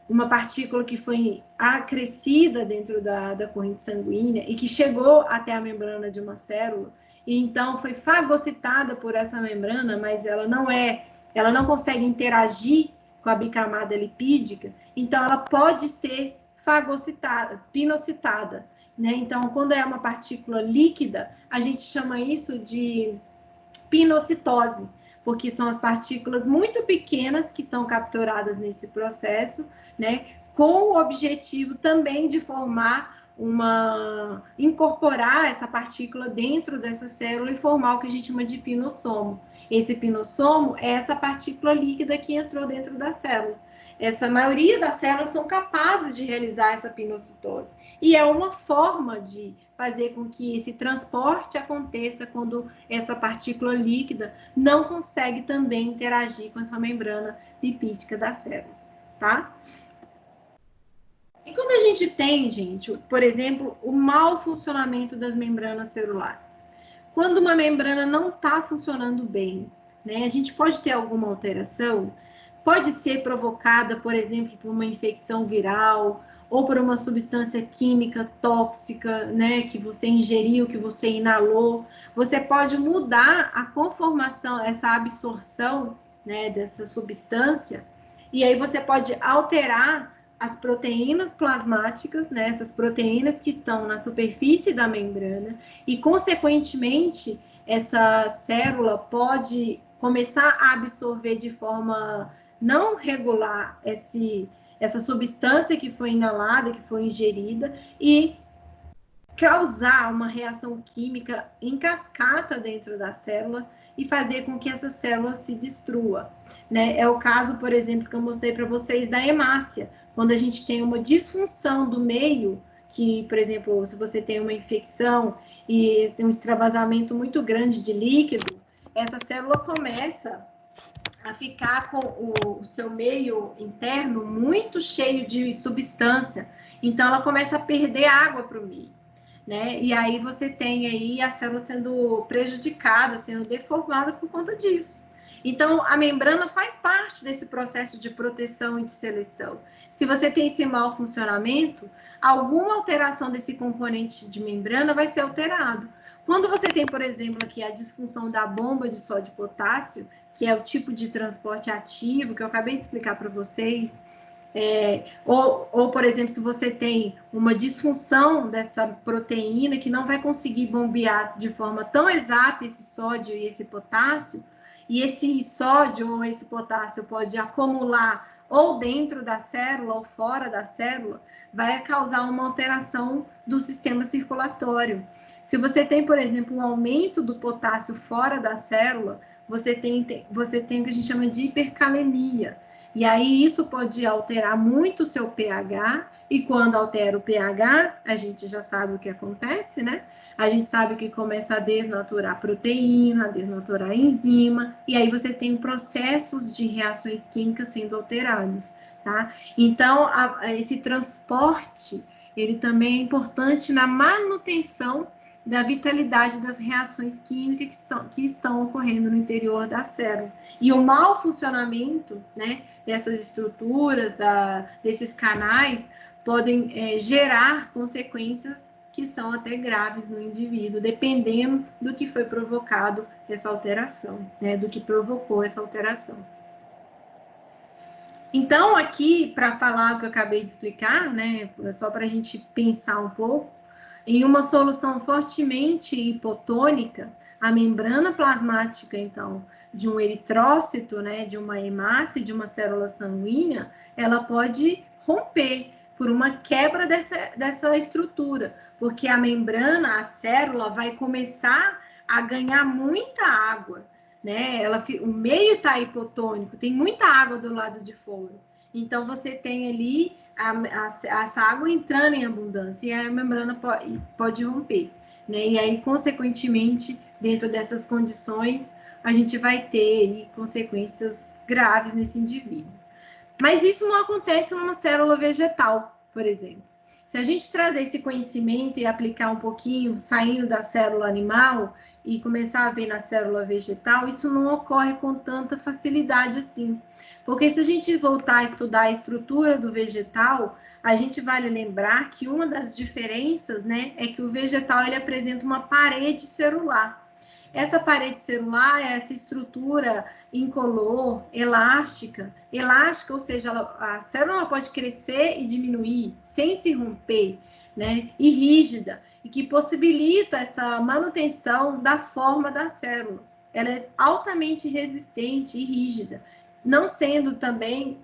uma partícula que foi acrescida dentro da corrente sanguínea e que chegou até a membrana de uma célula, e então foi fagocitada por essa membrana, mas ela não consegue interagir com a bicamada lipídica, então ela pode ser fagocitada, pinocitada, né? Então, quando é uma partícula líquida, a gente chama isso de pinocitose, porque são as partículas muito pequenas que são capturadas nesse processo, né? Com o objetivo também de incorporar essa partícula dentro dessa célula e formar o que a gente chama de pinossomo. Esse pinossomo é essa partícula líquida que entrou dentro da célula. Essa maioria das células são capazes de realizar essa pinocitose. E é uma forma de fazer com que esse transporte aconteça quando essa partícula líquida não consegue também interagir com essa membrana lipídica da célula, tá? E quando a gente tem, gente, por exemplo, o mau funcionamento das membranas celulares. Quando uma membrana não está funcionando bem, né, a gente pode ter alguma alteração. Pode ser provocada, por exemplo, por uma infecção viral ou por uma substância química tóxica, né, que você ingeriu, que você inalou. Você pode mudar a conformação, essa absorção, né, dessa substância, e aí você pode alterar as proteínas plasmáticas, né, essas proteínas que estão na superfície da membrana, e, consequentemente, essa célula pode começar a absorver de forma não regular essa substância que foi inalada, que foi ingerida, e causar uma reação química em cascata dentro da célula e fazer com que essa célula se destrua, né? É o caso, por exemplo, que eu mostrei para vocês da hemácia, quando a gente tem uma disfunção do meio, que, por exemplo, se você tem uma infecção e tem um extravasamento muito grande de líquido, essa célula começa a ficar com o seu meio interno muito cheio de substância. Então, ela começa a perder água para o meio, né? E aí você tem aí a célula sendo prejudicada, sendo deformada por conta disso. Então, a membrana faz parte desse processo de proteção e de seleção. Se você tem esse mau funcionamento, alguma alteração desse componente de membrana vai ser alterado. Quando você tem, por exemplo, aqui a disfunção da bomba de sódio e potássio, que é o tipo de transporte ativo que eu acabei de explicar para vocês, ou, por exemplo, se você tem uma disfunção dessa proteína que não vai conseguir bombear de forma tão exata esse sódio e esse potássio, e esse sódio ou esse potássio pode acumular ou dentro da célula ou fora da célula, vai causar uma alteração do sistema circulatório. Se você tem, por exemplo, um aumento do potássio fora da célula, você tem o que a gente chama de hipercalemia. E aí isso pode alterar muito o seu pH, e quando altera o pH, a gente já sabe o que acontece, né? A gente sabe que começa a desnaturar a proteína, a desnaturar a enzima, e aí você tem processos de reações químicas sendo alterados, tá? Então, esse transporte, ele também é importante na manutenção da vitalidade das reações químicas que estão ocorrendo no interior da célula. E o mau funcionamento, né, dessas estruturas, desses canais, podem gerar consequências que são até graves no indivíduo, dependendo do que foi provocado essa alteração, né, do que provocou essa alteração. Então, aqui, para falar o que eu acabei de explicar, né, só para a gente pensar um pouco, em uma solução fortemente hipotônica, a membrana plasmática, então, de um eritrócito, né, de uma hemácia, de uma célula sanguínea, ela pode romper por uma quebra dessa estrutura, porque a membrana, a célula, vai começar a ganhar muita água, né? O meio está hipotônico, tem muita água do lado de fora. Então, você tem ali essa água entrando em abundância e a membrana pode romper, né? E aí, consequentemente, dentro dessas condições, a gente vai ter aí consequências graves nesse indivíduo. Mas isso não acontece numa célula vegetal, por exemplo. Se a gente trazer esse conhecimento e aplicar um pouquinho, saindo da célula animal e começar a ver na célula vegetal, isso não ocorre com tanta facilidade assim. Porque se a gente voltar a estudar a estrutura do vegetal, a gente vale lembrar que uma das diferenças, né, é que o vegetal ele apresenta uma parede celular. Essa parede celular é essa estrutura incolor, elástica, ou seja, a célula pode crescer e diminuir sem se romper, né? E rígida, e que possibilita essa manutenção da forma da célula. Ela é altamente resistente e rígida, não sendo também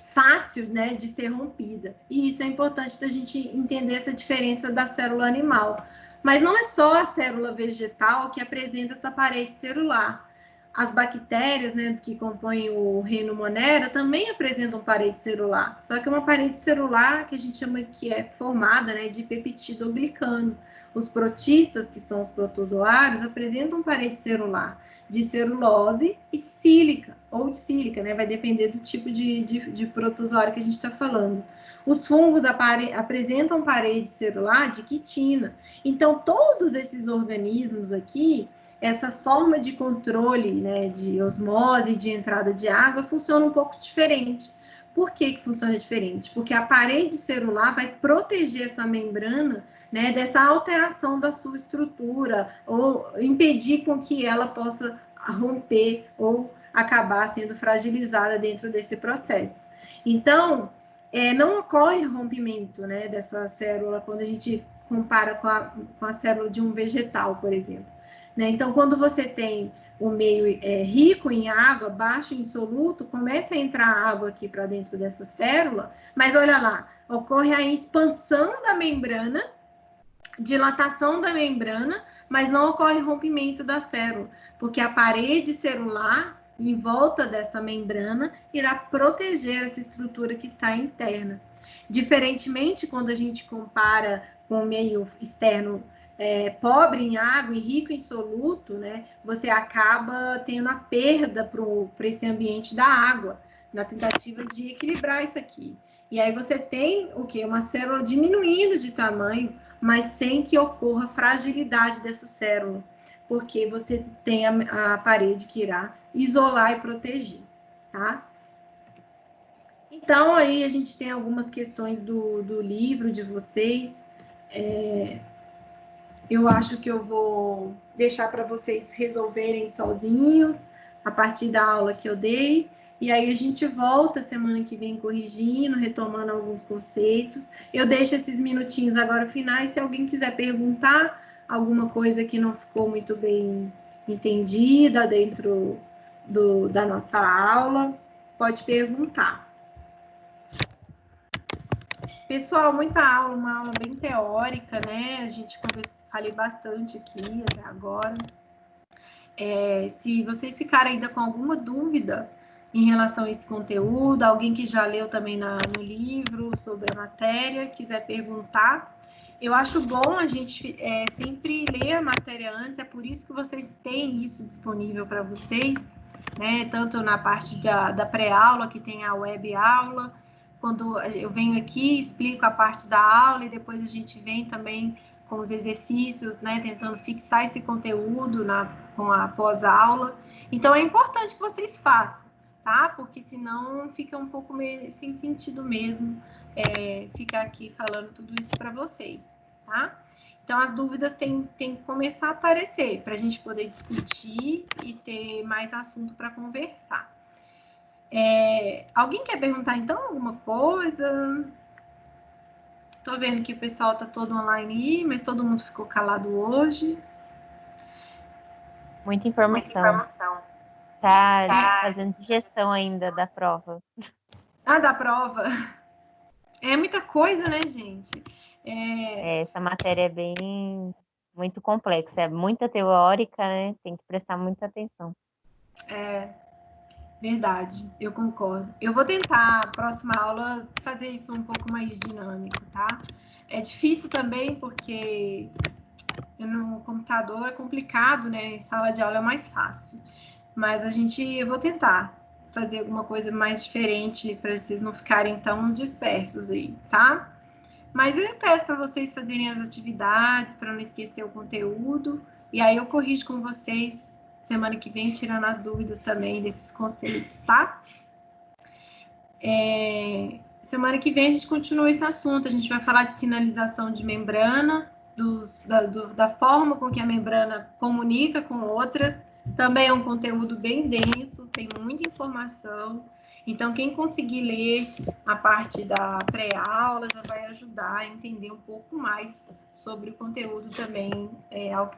fácil, né, de ser rompida. E isso é importante da gente entender essa diferença da célula animal. Mas não é só a célula vegetal que apresenta essa parede celular. As bactérias, né, que compõem o reino Monera também apresentam parede celular. Só que é uma parede celular que a gente chama que é formada, né, de peptidoglicano. Os protistas, que são os protozoários, apresentam parede celular de celulose e de sílica, ou de sílica, né? Vai depender do tipo de protozoário que a gente está falando. Os fungos apresentam parede celular de quitina. Então, todos esses organismos aqui, essa forma de controle, né, de osmose, de entrada de água, funciona um pouco diferente. Por que funciona diferente? Porque a parede celular vai proteger essa membrana, né, dessa alteração da sua estrutura, ou impedir com que ela possa romper ou acabar sendo fragilizada dentro desse processo. Então, não ocorre rompimento, né, dessa célula quando a gente compara com a célula de um vegetal, por exemplo. Né? Então, quando você tem o meio rico em água, baixo em soluto, começa a entrar água aqui para dentro dessa célula, mas olha lá, ocorre a expansão da membrana, dilatação da membrana, mas não ocorre rompimento da célula, porque a parede celular em volta dessa membrana irá proteger essa estrutura que está interna. Diferentemente, quando a gente compara com o meio externo pobre em água e rico em soluto, né, você acaba tendo a perda para esse ambiente da água, na tentativa de equilibrar isso aqui. E aí você tem o quê? Uma célula diminuindo de tamanho, mas sem que ocorra fragilidade dessa célula, porque você tem a parede que irá isolar e proteger, tá? Então, aí a gente tem algumas questões do livro de vocês. Eu acho que eu vou deixar para vocês resolverem sozinhos, a partir da aula que eu dei. E aí a gente volta semana que vem corrigindo, retomando alguns conceitos. Eu deixo esses minutinhos agora finais, se alguém quiser perguntar alguma coisa que não ficou muito bem entendida dentro da nossa aula, pode perguntar. Pessoal, muita aula, uma aula bem teórica, né? A gente falei bastante aqui até agora. Se vocês ficarem ainda com alguma dúvida em relação a esse conteúdo, alguém que já leu também no livro sobre a matéria, quiser perguntar, Eu acho bom a gente sempre ler a matéria antes, é por isso que vocês têm isso disponível para vocês, né? Tanto na parte da pré-aula, que tem a web aula, quando eu venho aqui, explico a parte da aula e depois a gente vem também com os exercícios, né? Tentando fixar esse conteúdo com a pós-aula. Então, é importante que vocês façam, tá? Porque senão fica um pouco meio sem sentido mesmo ficar aqui falando tudo isso para vocês, tá? Então, as dúvidas têm que começar a aparecer para a gente poder discutir e ter mais assunto para conversar. Alguém quer perguntar, então, alguma coisa? Tô vendo que o pessoal tá todo online aí, mas todo mundo ficou calado hoje. Muita informação. Tá fazendo digestão ainda da prova. Da prova. É muita coisa, né, gente? Essa matéria é muito complexa, é muita teórica, né? Tem que prestar muita atenção. Verdade, eu concordo. Eu vou tentar, a próxima aula, fazer isso um pouco mais dinâmico, tá? É difícil também, porque no computador é complicado, né? Em sala de aula é mais fácil. Mas eu vou tentar fazer alguma coisa mais diferente para vocês não ficarem tão dispersos aí, tá? Mas eu peço para vocês fazerem as atividades, para não esquecer o conteúdo. E aí eu corrijo com vocês semana que vem, tirando as dúvidas também desses conceitos, tá? Semana que vem a gente continua esse assunto. A gente vai falar de sinalização de membrana, da forma com que a membrana comunica com outra. Também é um conteúdo bem denso, tem muita informação. Então, quem conseguir ler a parte da pré-aula já vai ajudar a entender um pouco mais sobre o conteúdo também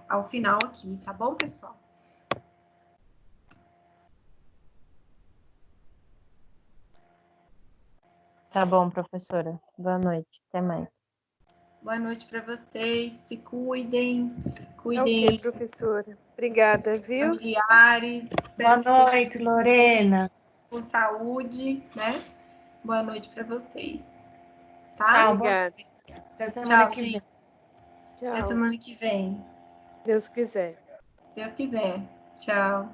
ao final aqui, tá bom, pessoal? Tá bom, professora. Boa noite. Até mais. Boa noite para vocês. Se cuidem. Ok, professora. Obrigada, viu? Familiares. Boa noite, Lorena. Com saúde, né? Boa noite para vocês. Tá? Tchau, Obrigada. até semana que vem. Tchau. Até semana que vem. Deus quiser. Se Deus quiser. Tchau.